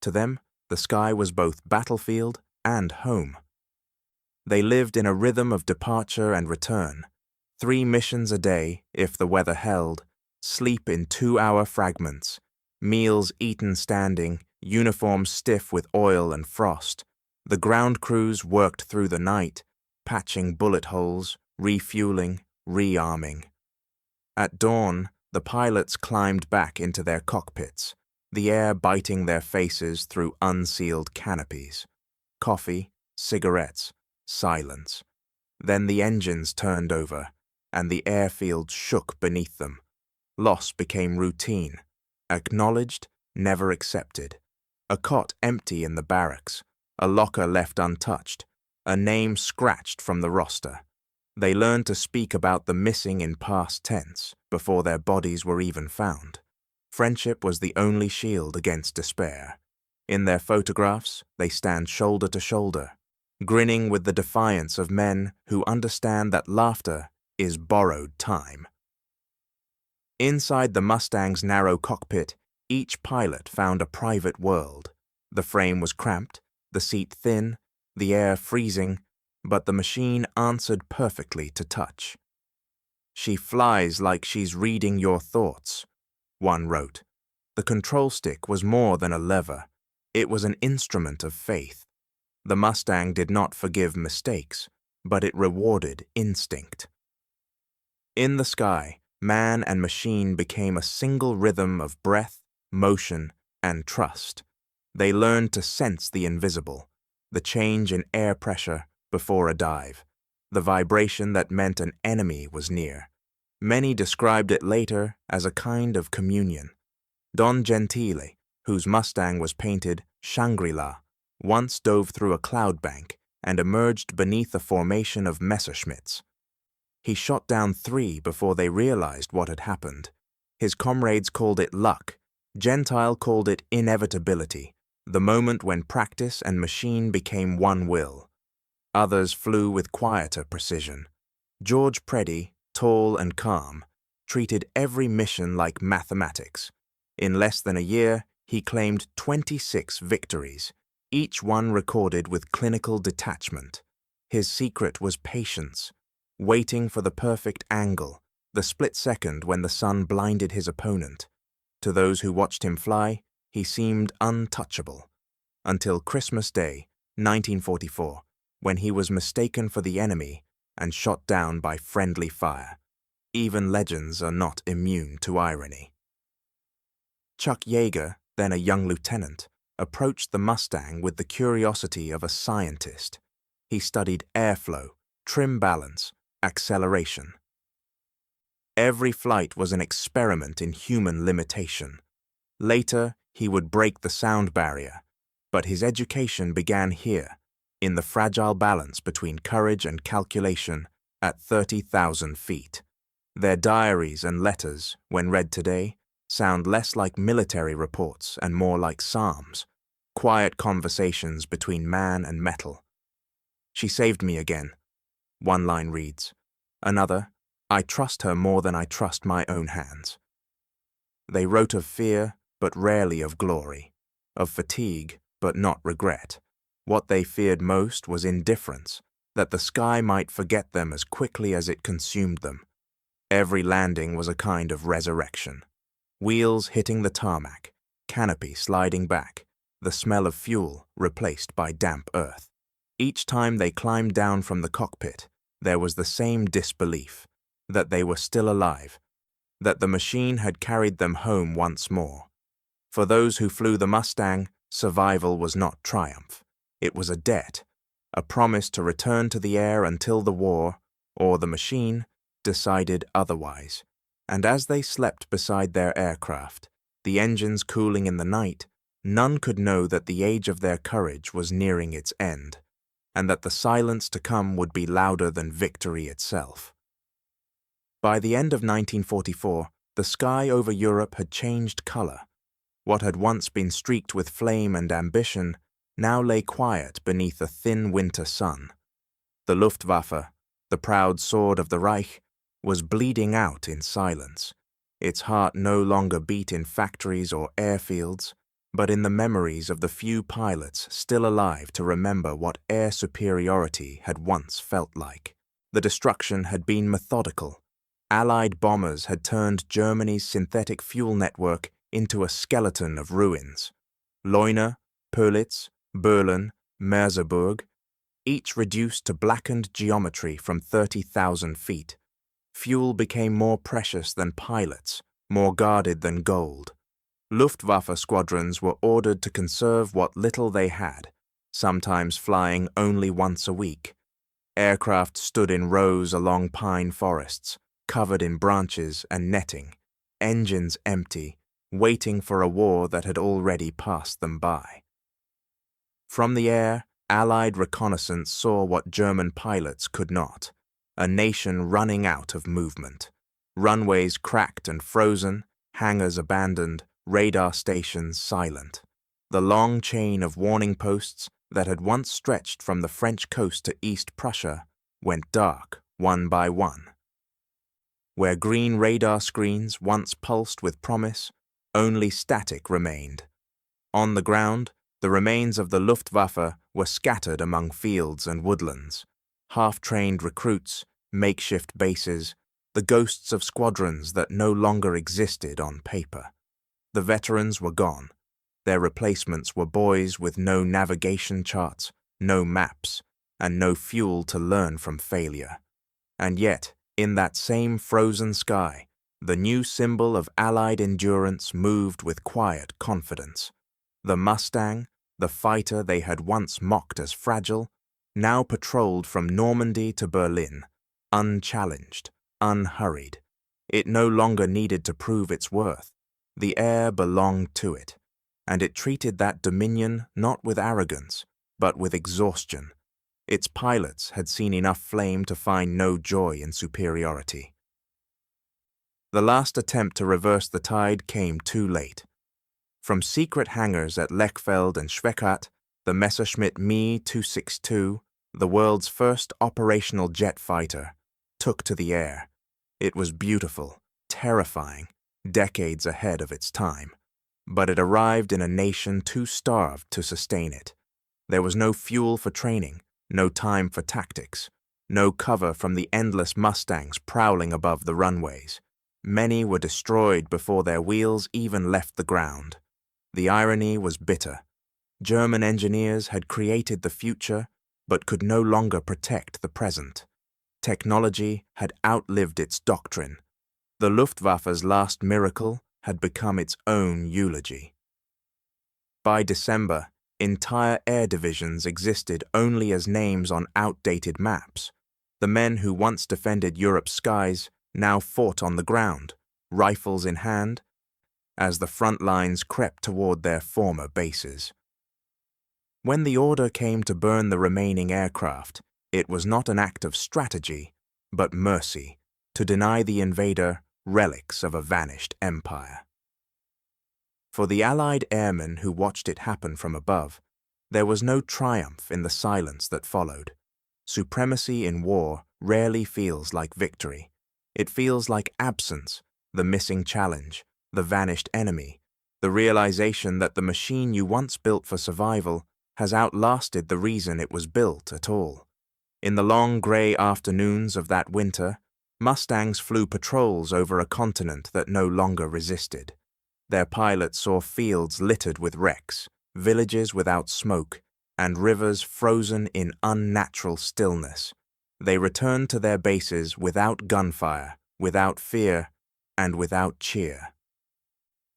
To them, the sky was both battlefield and home. They lived in a rhythm of departure and return, 3 missions a day, if the weather held, sleep in 2-hour fragments, meals eaten standing, uniforms stiff with oil and frost. The ground crews worked through the night, patching bullet holes, refueling, rearming. At dawn, the pilots climbed back into their cockpits, the air biting their faces through unsealed canopies. Coffee, cigarettes, silence. Then the engines turned over, and the airfield shook beneath them. Loss became routine, acknowledged, never accepted. A cot empty in the barracks, a locker left untouched, a name scratched from the roster. They learned to speak about the missing in past tense before their bodies were even found. Friendship was the only shield against despair. In their photographs, they stand shoulder to shoulder, grinning with the defiance of men who understand that laughter is borrowed time. Inside the Mustang's narrow cockpit, each pilot found a private world. The frame was cramped, the seat thin, the air freezing, but the machine answered perfectly to touch. "She flies like she's reading your thoughts," one wrote. The control stick was more than a lever. It was an instrument of faith. The Mustang did not forgive mistakes, but it rewarded instinct. In the sky, man and machine became a single rhythm of breath, motion, and trust. They learned to sense the invisible, the change in air pressure before a dive, the vibration that meant an enemy was near. Many described it later as a kind of communion. Don Gentile, whose Mustang was painted Shangri-La, once dove through a cloud bank and emerged beneath a formation of Messerschmitts. He shot down 3 before they realized what had happened. His comrades called it luck. Gentile called it inevitability, the moment when practice and machine became one will. Others flew with quieter precision. George Preddy, tall and calm, treated every mission like mathematics. In less than a year, he claimed 26 victories, each one recorded with clinical detachment. His secret was patience, waiting for the perfect angle, the split second when the sun blinded his opponent. To those who watched him fly, he seemed untouchable. Until Christmas Day, 1944, when he was mistaken for the enemy and shot down by friendly fire. Even legends are not immune to irony. Chuck Yeager, then a young lieutenant, approached the Mustang with the curiosity of a scientist. He studied airflow, trim balance, acceleration. Every flight was an experiment in human limitation. Later, he would break the sound barrier, but his education began here, in the fragile balance between courage and calculation at 30,000 feet. Their diaries and letters, when read today, sound less like military reports and more like psalms, quiet conversations between man and metal. "She saved me again," one line reads. Another, "I trust her more than I trust my own hands." They wrote of fear, but rarely of glory, of fatigue, but not regret. What they feared most was indifference, that the sky might forget them as quickly as it consumed them. Every landing was a kind of resurrection. Wheels hitting the tarmac, canopy sliding back, the smell of fuel replaced by damp earth. Each time they climbed down from the cockpit, there was the same disbelief, that they were still alive, that the machine had carried them home once more. For those who flew the Mustang, survival was not triumph. It was a debt, a promise to return to the air until the war, or the machine, decided otherwise. And as they slept beside their aircraft, the engines cooling in the night, none could know that the age of their courage was nearing its end, and that the silence to come would be louder than victory itself. By the end of 1944, the sky over Europe had changed color. What had once been streaked with flame and ambition now lay quiet beneath a thin winter sun. The Luftwaffe, the proud sword of the Reich, was bleeding out in silence. Its heart no longer beat in factories or airfields, but in the memories of the few pilots still alive to remember what air superiority had once felt like. The destruction had been methodical, Allied bombers had turned Germany's synthetic fuel network into a skeleton of ruins. Leuna, Pölitz, Berlin, Merseburg, each reduced to blackened geometry from 30,000 feet. Fuel became more precious than pilots, more guarded than gold. Luftwaffe squadrons were ordered to conserve what little they had, sometimes flying only once a week. Aircraft stood in rows along pine forests, covered in branches and netting, engines empty, waiting for a war that had already passed them by. From the air, Allied reconnaissance saw what German pilots could not: a nation running out of movement. Runways cracked and frozen, hangars abandoned, radar stations silent. The long chain of warning posts that had once stretched from the French coast to East Prussia went dark one by one. Where green radar screens once pulsed with promise, only static remained. On the ground, the remains of the Luftwaffe were scattered among fields and woodlands. Half-trained recruits, makeshift bases, the ghosts of squadrons that no longer existed on paper. The veterans were gone. Their replacements were boys with no navigation charts, no maps, and no fuel to learn from failure. And yet, in that same frozen sky, the new symbol of Allied endurance moved with quiet confidence. The Mustang, the fighter they had once mocked as fragile, now patrolled from Normandy to Berlin, unchallenged, unhurried. It no longer needed to prove its worth. The air belonged to it, and it treated that dominion not with arrogance, but with exhaustion. Its pilots had seen enough flame to find no joy in superiority. The last attempt to reverse the tide came too late. From secret hangars at Lechfeld and Schwekat, the Messerschmitt Me 262, the world's first operational jet fighter, took to the air. It was beautiful, terrifying, decades ahead of its time. But it arrived in a nation too starved to sustain it. There was no fuel for training, no time for tactics, no cover from the endless Mustangs prowling above the runways. Many were destroyed before their wheels even left the ground. The irony was bitter. German engineers had created the future, but could no longer protect the present. Technology had outlived its doctrine. The Luftwaffe's last miracle had become its own eulogy. By December, entire air divisions existed only as names on outdated maps. The men who once defended Europe's skies now fought on the ground, rifles in hand, as the front lines crept toward their former bases. When the order came to burn the remaining aircraft, it was not an act of strategy, but mercy, to deny the invader relics of a vanished empire. For the Allied airmen who watched it happen from above, there was no triumph in the silence that followed. Supremacy in war rarely feels like victory. It feels like absence, the missing challenge, the vanished enemy, the realization that the machine you once built for survival has outlasted the reason it was built at all. In the long grey afternoons of that winter, Mustangs flew patrols over a continent that no longer resisted. Their pilots saw fields littered with wrecks, villages without smoke, and rivers frozen in unnatural stillness. They returned to their bases without gunfire, without fear, and without cheer.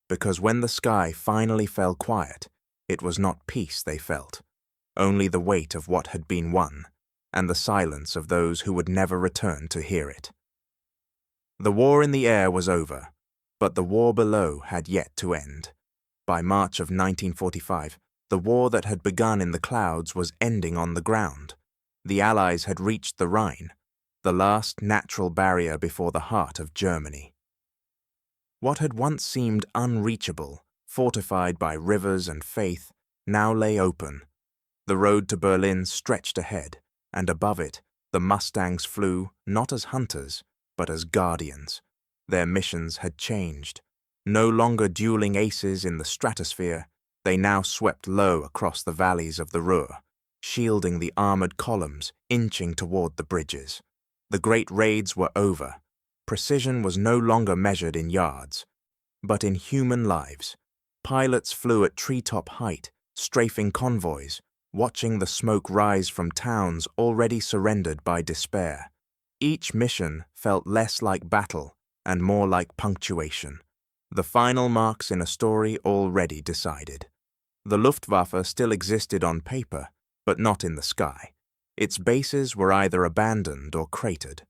Because when the sky finally fell quiet, it was not peace they felt, only the weight of what had been won, and the silence of those who would never return to hear it. The war in the air was over, but the war below had yet to end. By March of 1945, the war that had begun in the clouds was ending on the ground. The Allies had reached the Rhine, the last natural barrier before the heart of Germany. What had once seemed unreachable, fortified by rivers and faith, now lay open. The road to Berlin stretched ahead, and above it, the Mustangs flew not as hunters, but as guardians. Their missions had changed. No longer dueling aces in the stratosphere, they now swept low across the valleys of the Ruhr, shielding the armored columns, inching toward the bridges. The great raids were over. precision was no longer measured in yards, but in human lives. Pilots flew at treetop height, strafing convoys, watching the smoke rise from towns already surrendered by despair. Each mission felt less like battle and more like punctuation, the final marks in a story already decided. The Luftwaffe still existed on paper, but not in the sky. Its bases were either abandoned or cratered.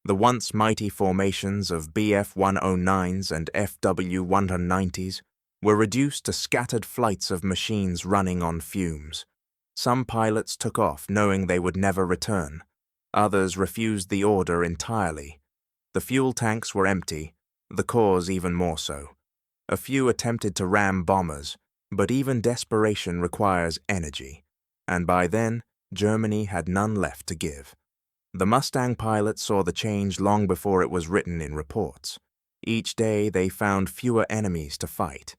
The once mighty formations of Bf-109s and Fw-190s were reduced to scattered flights of machines running on fumes. Some pilots took off knowing they would never return. Others refused the order entirely. The fuel tanks were empty, the cores even more so. A few attempted to ram bombers, but even desperation requires energy, and by then, Germany had none left to give. The Mustang pilots saw the change long before it was written in reports. Each day they found fewer enemies to fight,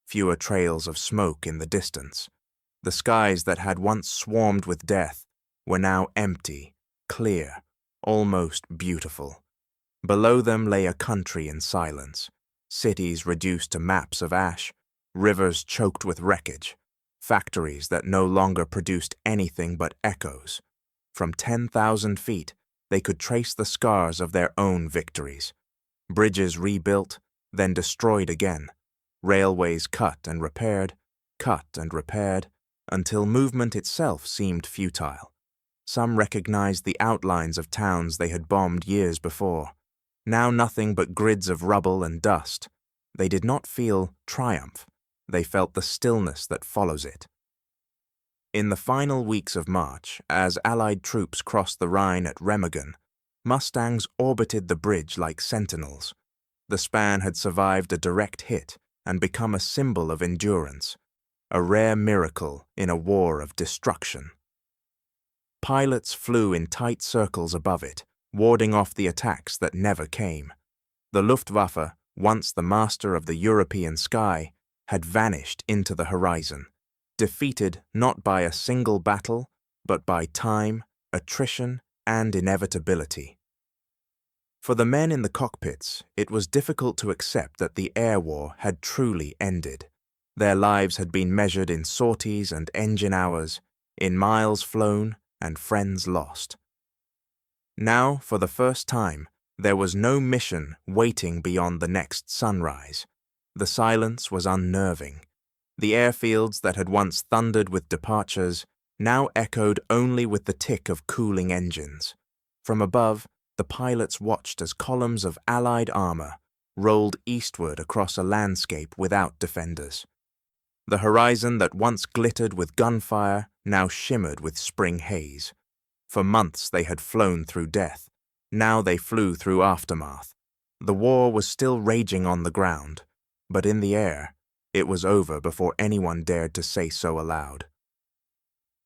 fewer trails of smoke in the distance. The skies that had once swarmed with death were now empty, clear, almost beautiful. Below them lay a country in silence, cities reduced to maps of ash, rivers choked with wreckage, factories that no longer produced anything but echoes. From 10,000 feet, they could trace the scars of their own victories. Bridges rebuilt, then destroyed again. Railways cut and repaired, until movement itself seemed futile. Some recognized the outlines of towns they had bombed years before. Now nothing but grids of rubble and dust. They did not feel triumph. They felt the stillness that follows it. In the final weeks of March, as Allied troops crossed the Rhine at Remagen, Mustangs orbited the bridge like sentinels. The span had survived a direct hit and become a symbol of endurance, a rare miracle in a war of destruction. Pilots flew in tight circles above it, warding off the attacks that never came. The Luftwaffe, once the master of the European sky, had vanished into the horizon, defeated not by a single battle, but by time, attrition, and inevitability. For the men in the cockpits, it was difficult to accept that the air war had truly ended. Their lives had been measured in sorties and engine hours, in miles flown and friends lost. Now, for the first time, there was no mission waiting beyond the next sunrise. The silence was unnerving. The airfields that had once thundered with departures now echoed only with the tick of cooling engines. From above, the pilots watched as columns of Allied armor rolled eastward across a landscape without defenders. The horizon that once glittered with gunfire now shimmered with spring haze. For months they had flown through death. Now they flew through aftermath. The war was still raging on the ground, but in the air, it was over before anyone dared to say so aloud.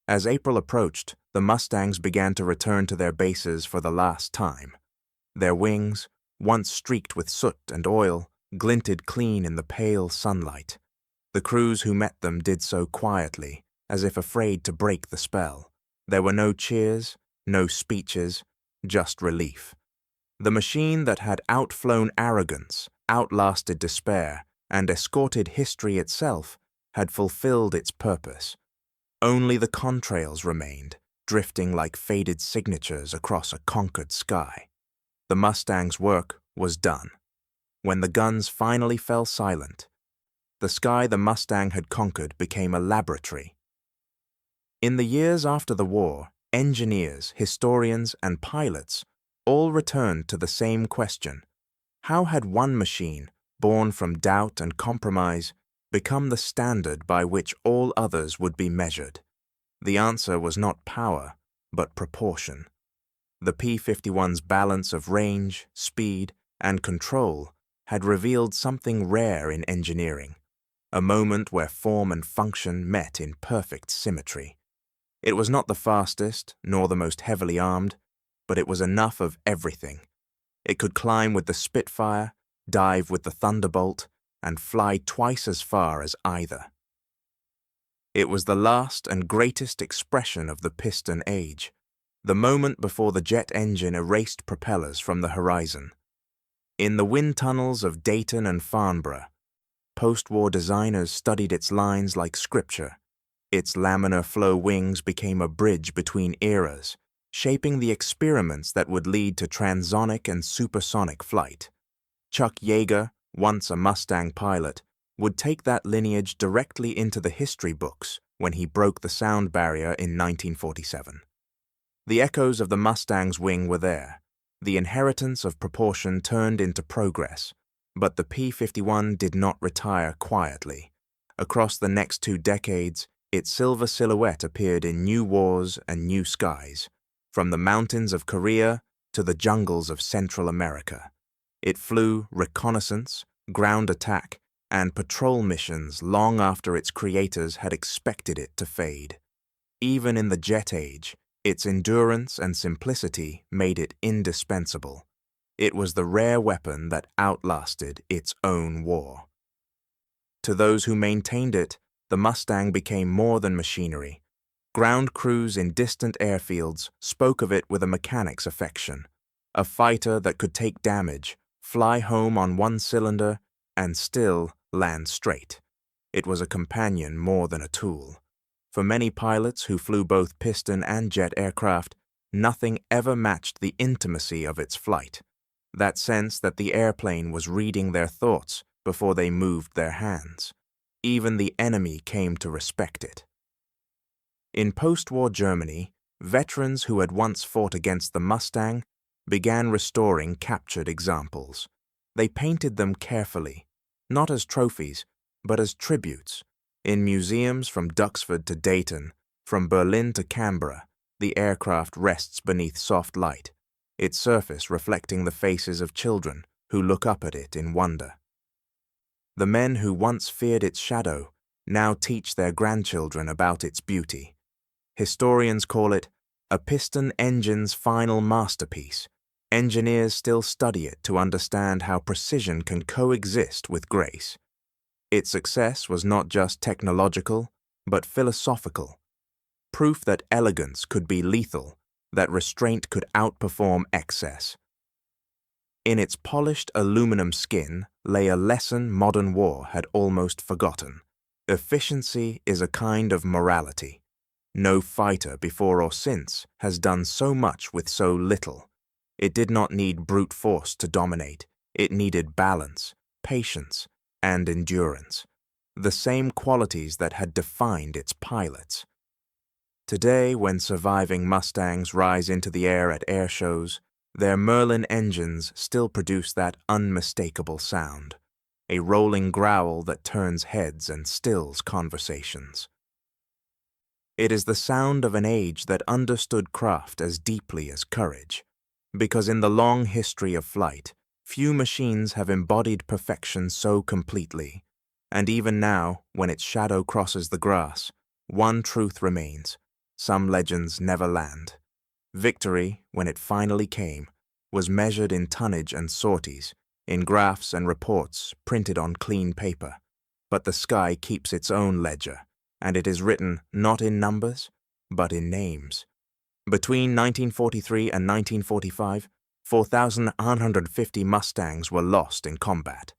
As April approached, the Mustangs began to return to their bases for the last time. Their wings, once streaked with soot and oil, glinted clean in the pale sunlight. The crews who met them did so quietly, as if afraid to break the spell. There were no cheers, no speeches, just relief. The machine that had outflown arrogance, outlasted despair, and escorted history itself had fulfilled its purpose. Only the contrails remained, drifting like faded signatures across a conquered sky. The Mustang's work was done. When the guns finally fell silent, the sky the Mustang had conquered became a laboratory. In the years after the war, engineers, historians, and pilots all returned to the same question. How had one machine, born from doubt and compromise, become the standard by which all others would be measured? The answer was not power, but proportion. The P-51's balance of range, speed, and control had revealed something rare in engineering, a moment where form and function met in perfect symmetry. It was not the fastest, nor the most heavily armed, but it was enough of everything. It could climb with the Spitfire, dive with the Thunderbolt, and fly twice as far as either. It was the last and greatest expression of the piston age, the moment before the jet engine erased propellers from the horizon. In the wind tunnels of Dayton and Farnborough, post-war designers studied its lines like scripture. Its laminar flow wings became a bridge between eras, shaping the experiments that would lead to transonic and supersonic flight. Chuck Yeager, once a Mustang pilot, would take that lineage directly into the history books when he broke the sound barrier in 1947. The echoes of the Mustang's wing were there. The inheritance of proportion turned into progress, but the P-51 did not retire quietly. Across the next 2 decades, its silver silhouette appeared in new wars and new skies, from the mountains of Korea to the jungles of Central America. It flew reconnaissance, ground attack, and patrol missions long after its creators had expected it to fade. Even in the jet age, its endurance and simplicity made it indispensable. It was the rare weapon that outlasted its own war. To those who maintained it, the Mustang became more than machinery. Ground crews in distant airfields spoke of it with a mechanic's affection, a fighter that could take damage, fly home on one cylinder, and still land straight. It was a companion more than a tool. For many pilots who flew both piston and jet aircraft, nothing ever matched the intimacy of its flight, that sense that the airplane was reading their thoughts before they moved their hands. Even the enemy came to respect it. In post-war Germany, veterans who had once fought against the Mustang began restoring captured examples. They painted them carefully, not as trophies, but as tributes. In museums from Duxford to Dayton, from Berlin to Canberra, the aircraft rests beneath soft light, its surface reflecting the faces of children who look up at it in wonder. The men who once feared its shadow now teach their grandchildren about its beauty. Historians call it a piston engine's final masterpiece. Engineers still study it to understand how precision can coexist with grace. Its success was not just technological, but philosophical. Proof that elegance could be lethal, that restraint could outperform excess. In its polished aluminum skin lay a lesson modern war had almost forgotten. Efficiency is a kind of morality. No fighter before or since has done so much with so little. It did not need brute force to dominate. It needed balance, patience, and endurance, the same qualities that had defined its pilots. Today, when surviving Mustangs rise into the air at air shows, their Merlin engines still produce that unmistakable sound, a rolling growl that turns heads and stills conversations. It is the sound of an age that understood craft as deeply as courage, because in the long history of flight, few machines have embodied perfection so completely, and even now, when its shadow crosses the grass, one truth remains: some legends never land. Victory, when it finally came, was measured in tonnage and sorties, in graphs and reports printed on clean paper. But the sky keeps its own ledger, and it is written not in numbers, but in names. Between 1943 and 1945, 4,950 Mustangs were lost in combat.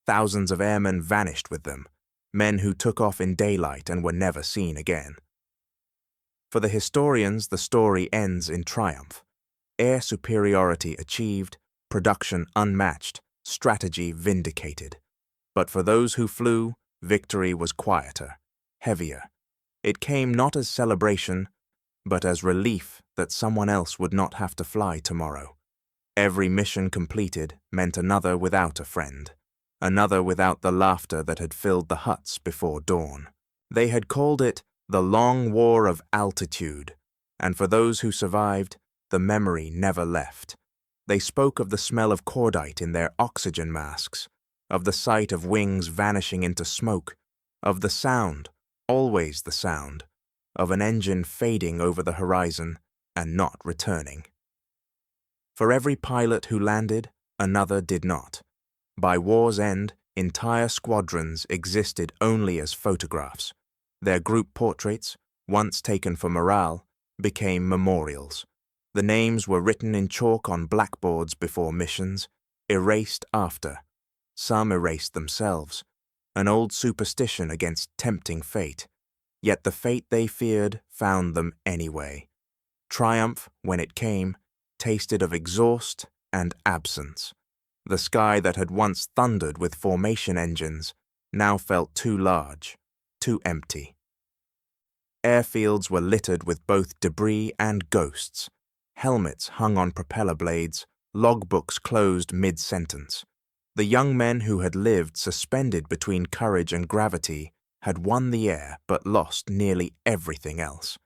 Thousands of airmen vanished with them, men who took off in daylight and were never seen again. For the historians, the story ends in triumph. Air superiority achieved, production unmatched, strategy vindicated. But for those who flew, victory was quieter, heavier. It came not as celebration, but as relief that someone else would not have to fly tomorrow. Every mission completed meant another without a friend, another without the laughter that had filled the huts before dawn. They had called it the Long War of Altitude, and for those who survived, the memory never left. They spoke of the smell of cordite in their oxygen masks, of the sight of wings vanishing into smoke, of the sound, always the sound, of an engine fading over the horizon and not returning. For every pilot who landed, another did not. By war's end, entire squadrons existed only as photographs. Their group portraits, once taken for morale, became memorials. The names were written in chalk on blackboards before missions, erased after. Some erased themselves, an old superstition against tempting fate. Yet the fate they feared found them anyway. Triumph, when it came, tasted of exhaust and absence. The sky that had once thundered with formation engines now felt too large, too empty. Airfields were littered with both debris and ghosts. Helmets hung on propeller blades, logbooks closed mid-sentence. The young men who had lived suspended between courage and gravity had won the air but lost nearly everything else.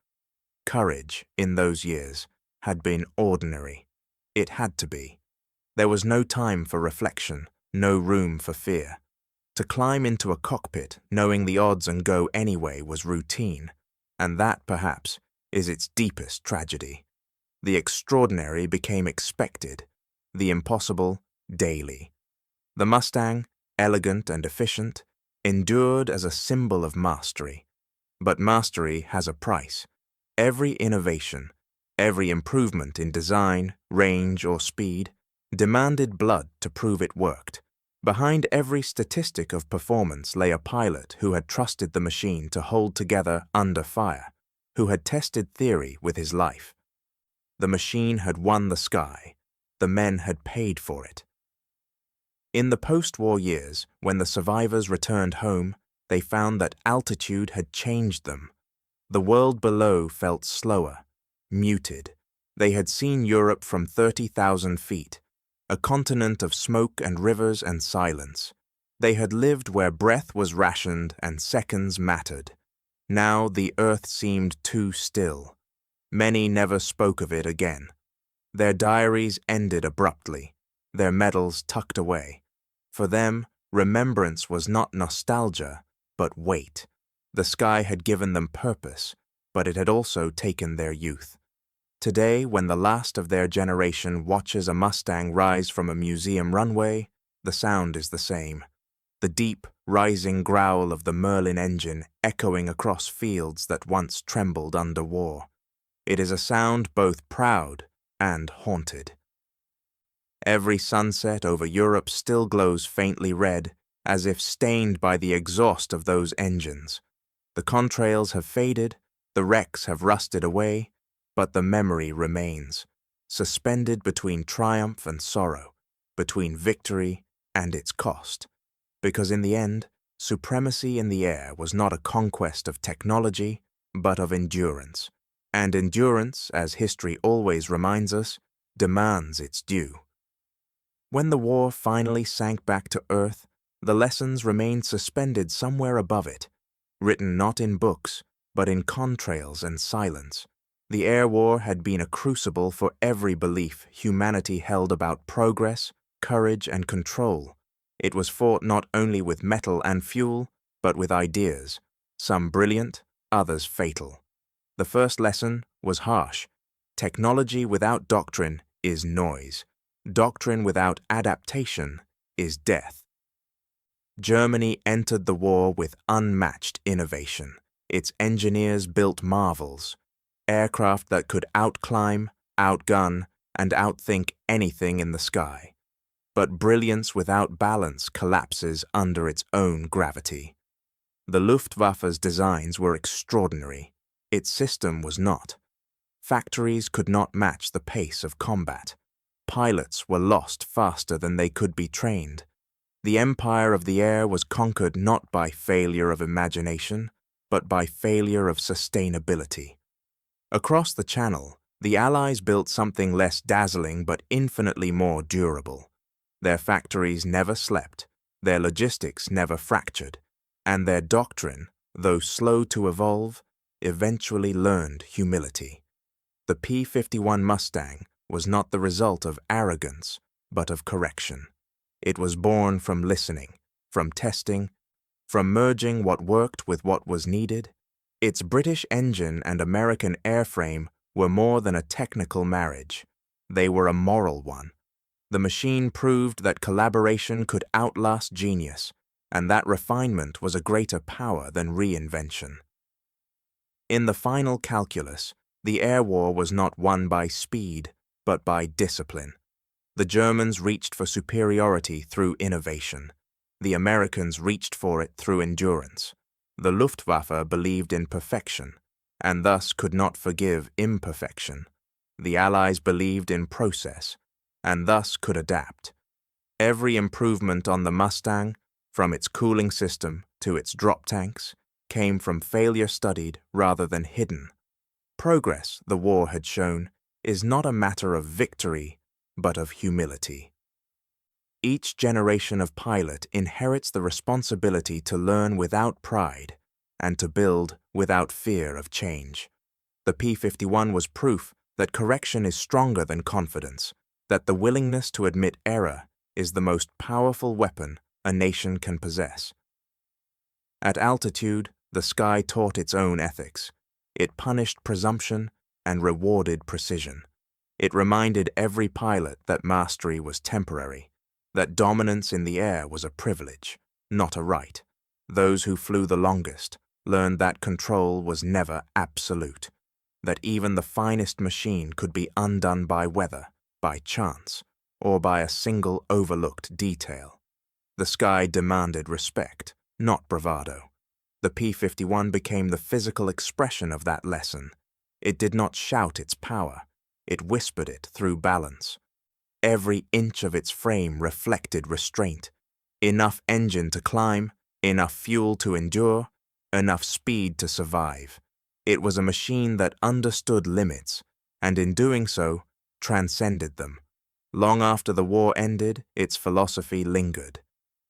Courage, in those years, had been ordinary. It had to be. There was no time for reflection, no room for fear. To climb into a cockpit knowing the odds and go anyway was routine, and that, perhaps, is its deepest tragedy. The extraordinary became expected, the impossible daily. The Mustang, elegant and efficient, endured as a symbol of mastery. But mastery has a price. Every innovation, every improvement in design, range, or speed demanded blood to prove it worked. Behind every statistic of performance lay a pilot who had trusted the machine to hold together under fire, who had tested theory with his life. The machine had won the sky. The men had paid for it. In the post-war years, when the survivors returned home, they found that altitude had changed them. The world below felt slower, muted. They had seen Europe from 30,000 feet, a continent of smoke and rivers and silence. They had lived where breath was rationed and seconds mattered. Now the earth seemed too still. Many never spoke of it again. Their diaries ended abruptly, their medals tucked away. For them, remembrance was not nostalgia, but weight. The sky had given them purpose, but it had also taken their youth. Today, when the last of their generation watches a Mustang rise from a museum runway, the sound is the same. The deep, rising growl of the Merlin engine echoing across fields that once trembled under war. It is a sound both proud and haunted. Every sunset over Europe still glows faintly red, as if stained by the exhaust of those engines. The contrails have faded, the wrecks have rusted away, but the memory remains, suspended between triumph and sorrow, between victory and its cost. Because in the end, supremacy in the air was not a conquest of technology, but of endurance. And endurance, as history always reminds us, demands its due. When the war finally sank back to earth, the lessons remained suspended somewhere above it, written not in books, but in contrails and silence. The air war had been a crucible for every belief humanity held about progress, courage, and control. It was fought not only with metal and fuel, but with ideas, some brilliant, others fatal. The first lesson was harsh. Technology without doctrine is noise. Doctrine without adaptation is death. Germany entered the war with unmatched innovation. Its engineers built marvels, aircraft that could outclimb, outgun, and outthink anything in the sky. But brilliance without balance collapses under its own gravity. The Luftwaffe's designs were extraordinary. Its system was not. Factories could not match the pace of combat. Pilots were lost faster than they could be trained. The empire of the air was conquered not by failure of imagination, but by failure of sustainability. Across the Channel, the Allies built something less dazzling but infinitely more durable. Their factories never slept, their logistics never fractured, and their doctrine, though slow to evolve, eventually learned humility. The P-51 Mustang was not the result of arrogance, but of correction. It was born from listening, from testing, from merging what worked with what was needed. Its British engine and American airframe were more than a technical marriage. They were a moral one. The machine proved that collaboration could outlast genius, and that refinement was a greater power than reinvention. In the final calculus, the air war was not won by speed, but by discipline. The Germans reached for superiority through innovation. The Americans reached for it through endurance. The Luftwaffe believed in perfection, and thus could not forgive imperfection. The Allies believed in process, and thus could adapt. Every improvement on the Mustang, from its cooling system to its drop tanks, came from failure studied rather than hidden. Progress, the war had shown, is not a matter of victory, but of humility. Each generation of pilot inherits the responsibility to learn without pride and to build without fear of change. The P-51 was proof that correction is stronger than confidence, that the willingness to admit error is the most powerful weapon a nation can possess. At altitude, the sky taught its own ethics. It punished presumption and rewarded precision. It reminded every pilot that mastery was temporary, that dominance in the air was a privilege, not a right. Those who flew the longest learned that control was never absolute, that even the finest machine could be undone by weather, by chance, or by a single overlooked detail. The sky demanded respect, not bravado. The P-51 became the physical expression of that lesson. It did not shout its power. It whispered it through balance. Every inch of its frame reflected restraint. Enough engine to climb, enough fuel to endure, enough speed to survive. It was a machine that understood limits, and in doing so, transcended them. Long after the war ended, its philosophy lingered.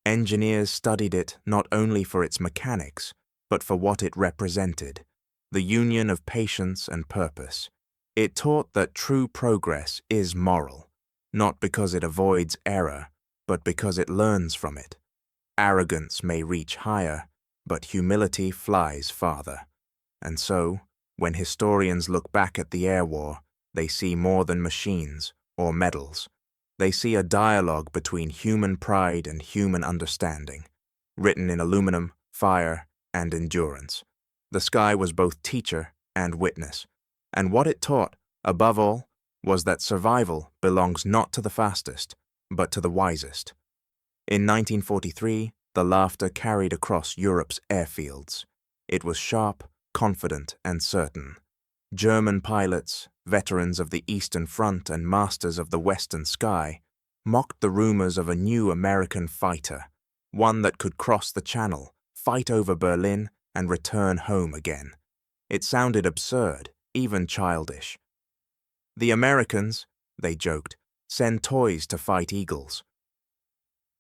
Engineers studied it not only for its mechanics, but for what it represented, the union of patience and purpose. It taught that true progress is moral, not because it avoids error, but because it learns from it. Arrogance may reach higher, but humility flies farther. And so, when historians look back at the air war, they see more than machines or medals. They see a dialogue between human pride and human understanding, written in aluminum, fire, and endurance. The sky was both teacher and witness, and what it taught, above all, was that survival belongs not to the fastest, but to the wisest. In 1943, the laughter carried across Europe's airfields. It was sharp, confident, and certain. German pilots, veterans of the Eastern Front and masters of the Western sky, mocked the rumors of a new American fighter, one that could cross the Channel, fight over Berlin, and return home again. It sounded absurd, even childish. The Americans, they joked, send toys to fight eagles.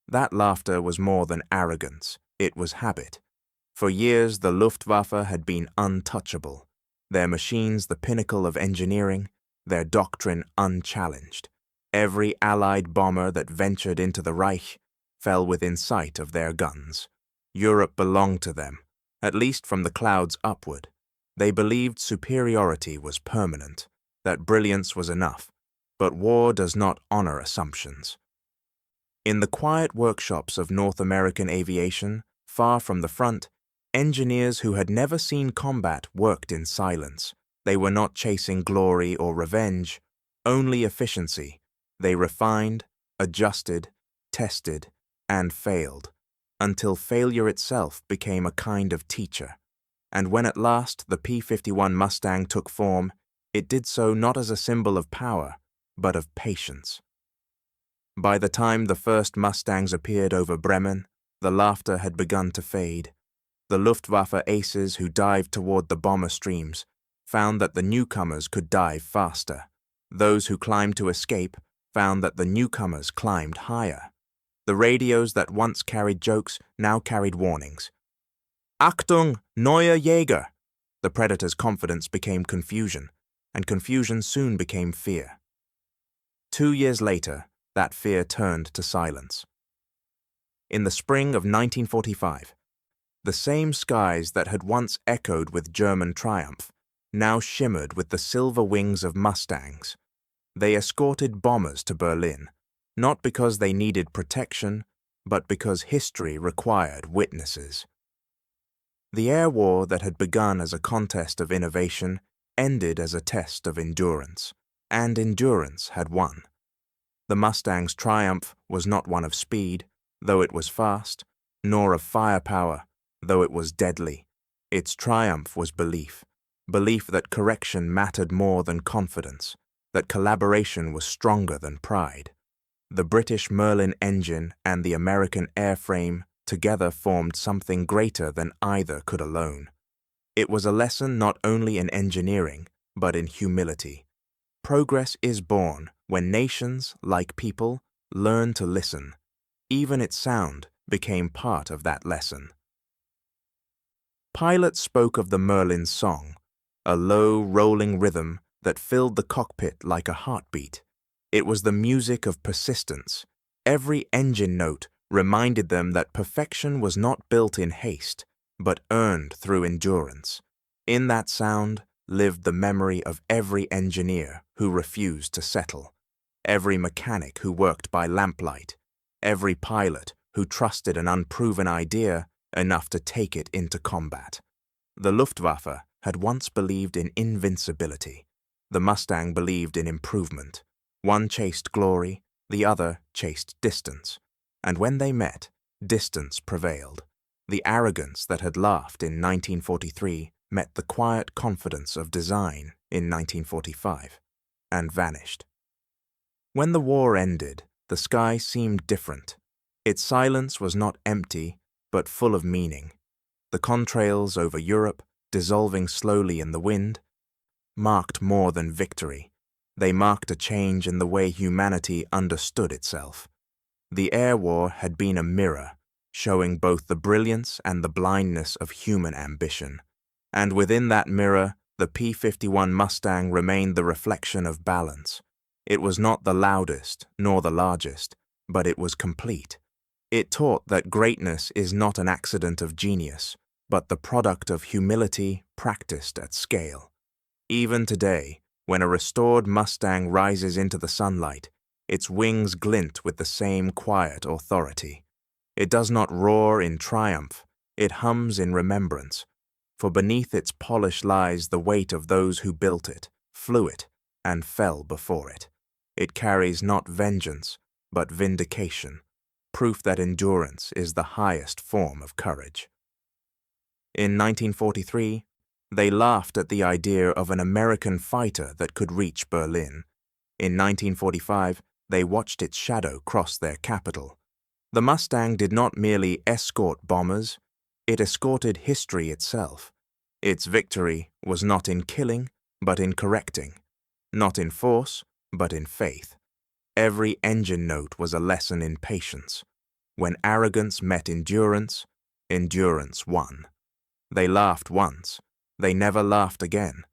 That laughter was more than arrogance, it was habit. For years the Luftwaffe had been untouchable, their machines the pinnacle of engineering, their doctrine unchallenged. Every Allied bomber that ventured into the Reich fell within sight of their guns. Europe belonged to them, at least from the clouds upward. They believed superiority was permanent, that brilliance was enough, but war does not honor assumptions. In the quiet workshops of North American aviation, far from the front, engineers who had never seen combat worked in silence. They were not chasing glory or revenge, only efficiency. They refined, adjusted, tested, and failed, until failure itself became a kind of teacher. And when at last the P-51 Mustang took form, it did so not as a symbol of power, but of patience. By the time the first Mustangs appeared over Bremen, the laughter had begun to fade. The Luftwaffe aces who dived toward the bomber streams found that the newcomers could dive faster. Those who climbed to escape found that the newcomers climbed higher. The radios that once carried jokes now carried warnings. Achtung, neuer Jäger! The predator's confidence became confusion, and confusion soon became fear. 2 years later, that fear turned to silence. In the spring of 1945, the same skies that had once echoed with German triumph now shimmered with the silver wings of Mustangs. They escorted bombers to Berlin, not because they needed protection, but because history required witnesses. The air war that had begun as a contest of innovation ended as a test of endurance, and endurance had won. The Mustang's triumph was not one of speed, though it was fast, nor of firepower, though it was deadly. Its triumph was belief, belief that correction mattered more than confidence, that collaboration was stronger than pride. The British Merlin engine and the American airframe together formed something greater than either could alone. It was a lesson not only in engineering, but in humility. Progress is born when nations, like people, learn to listen. Even its sound became part of that lesson. Pilots spoke of the Merlin's song, a low, rolling rhythm that filled the cockpit like a heartbeat. It was the music of persistence. Every engine note reminded them that perfection was not built in haste, but earned through endurance. In that sound lived the memory of every engineer who refused to settle, every mechanic who worked by lamplight, every pilot who trusted an unproven idea enough to take it into combat. The Luftwaffe had once believed in invincibility. The Mustang believed in improvement. One chased glory, the other chased distance. And when they met, distance prevailed. The arrogance that had laughed in 1943 met the quiet confidence of design in 1945, and vanished. When the war ended, the sky seemed different. Its silence was not empty, but full of meaning. The contrails over Europe, dissolving slowly in the wind, marked more than victory. They marked a change in the way humanity understood itself. The air war had been a mirror, showing both the brilliance and the blindness of human ambition. And within that mirror, the P-51 Mustang remained the reflection of balance. It was not the loudest nor the largest, but it was complete. It taught that greatness is not an accident of genius, but the product of humility practiced at scale. Even today, when a restored Mustang rises into the sunlight, its wings glint with the same quiet authority. It does not roar in triumph, it hums in remembrance, for beneath its polish lies the weight of those who built it, flew it, and fell before it. It carries not vengeance, but vindication, proof that endurance is the highest form of courage. In 1943, they laughed at the idea of an American fighter that could reach Berlin. In 1945, they watched its shadow cross their capital. The Mustang did not merely escort bombers, it escorted history itself. Its victory was not in killing, but in correcting, not in force, but in faith. Every engine note was a lesson in patience. When arrogance met endurance, endurance won. They laughed once, they never laughed again.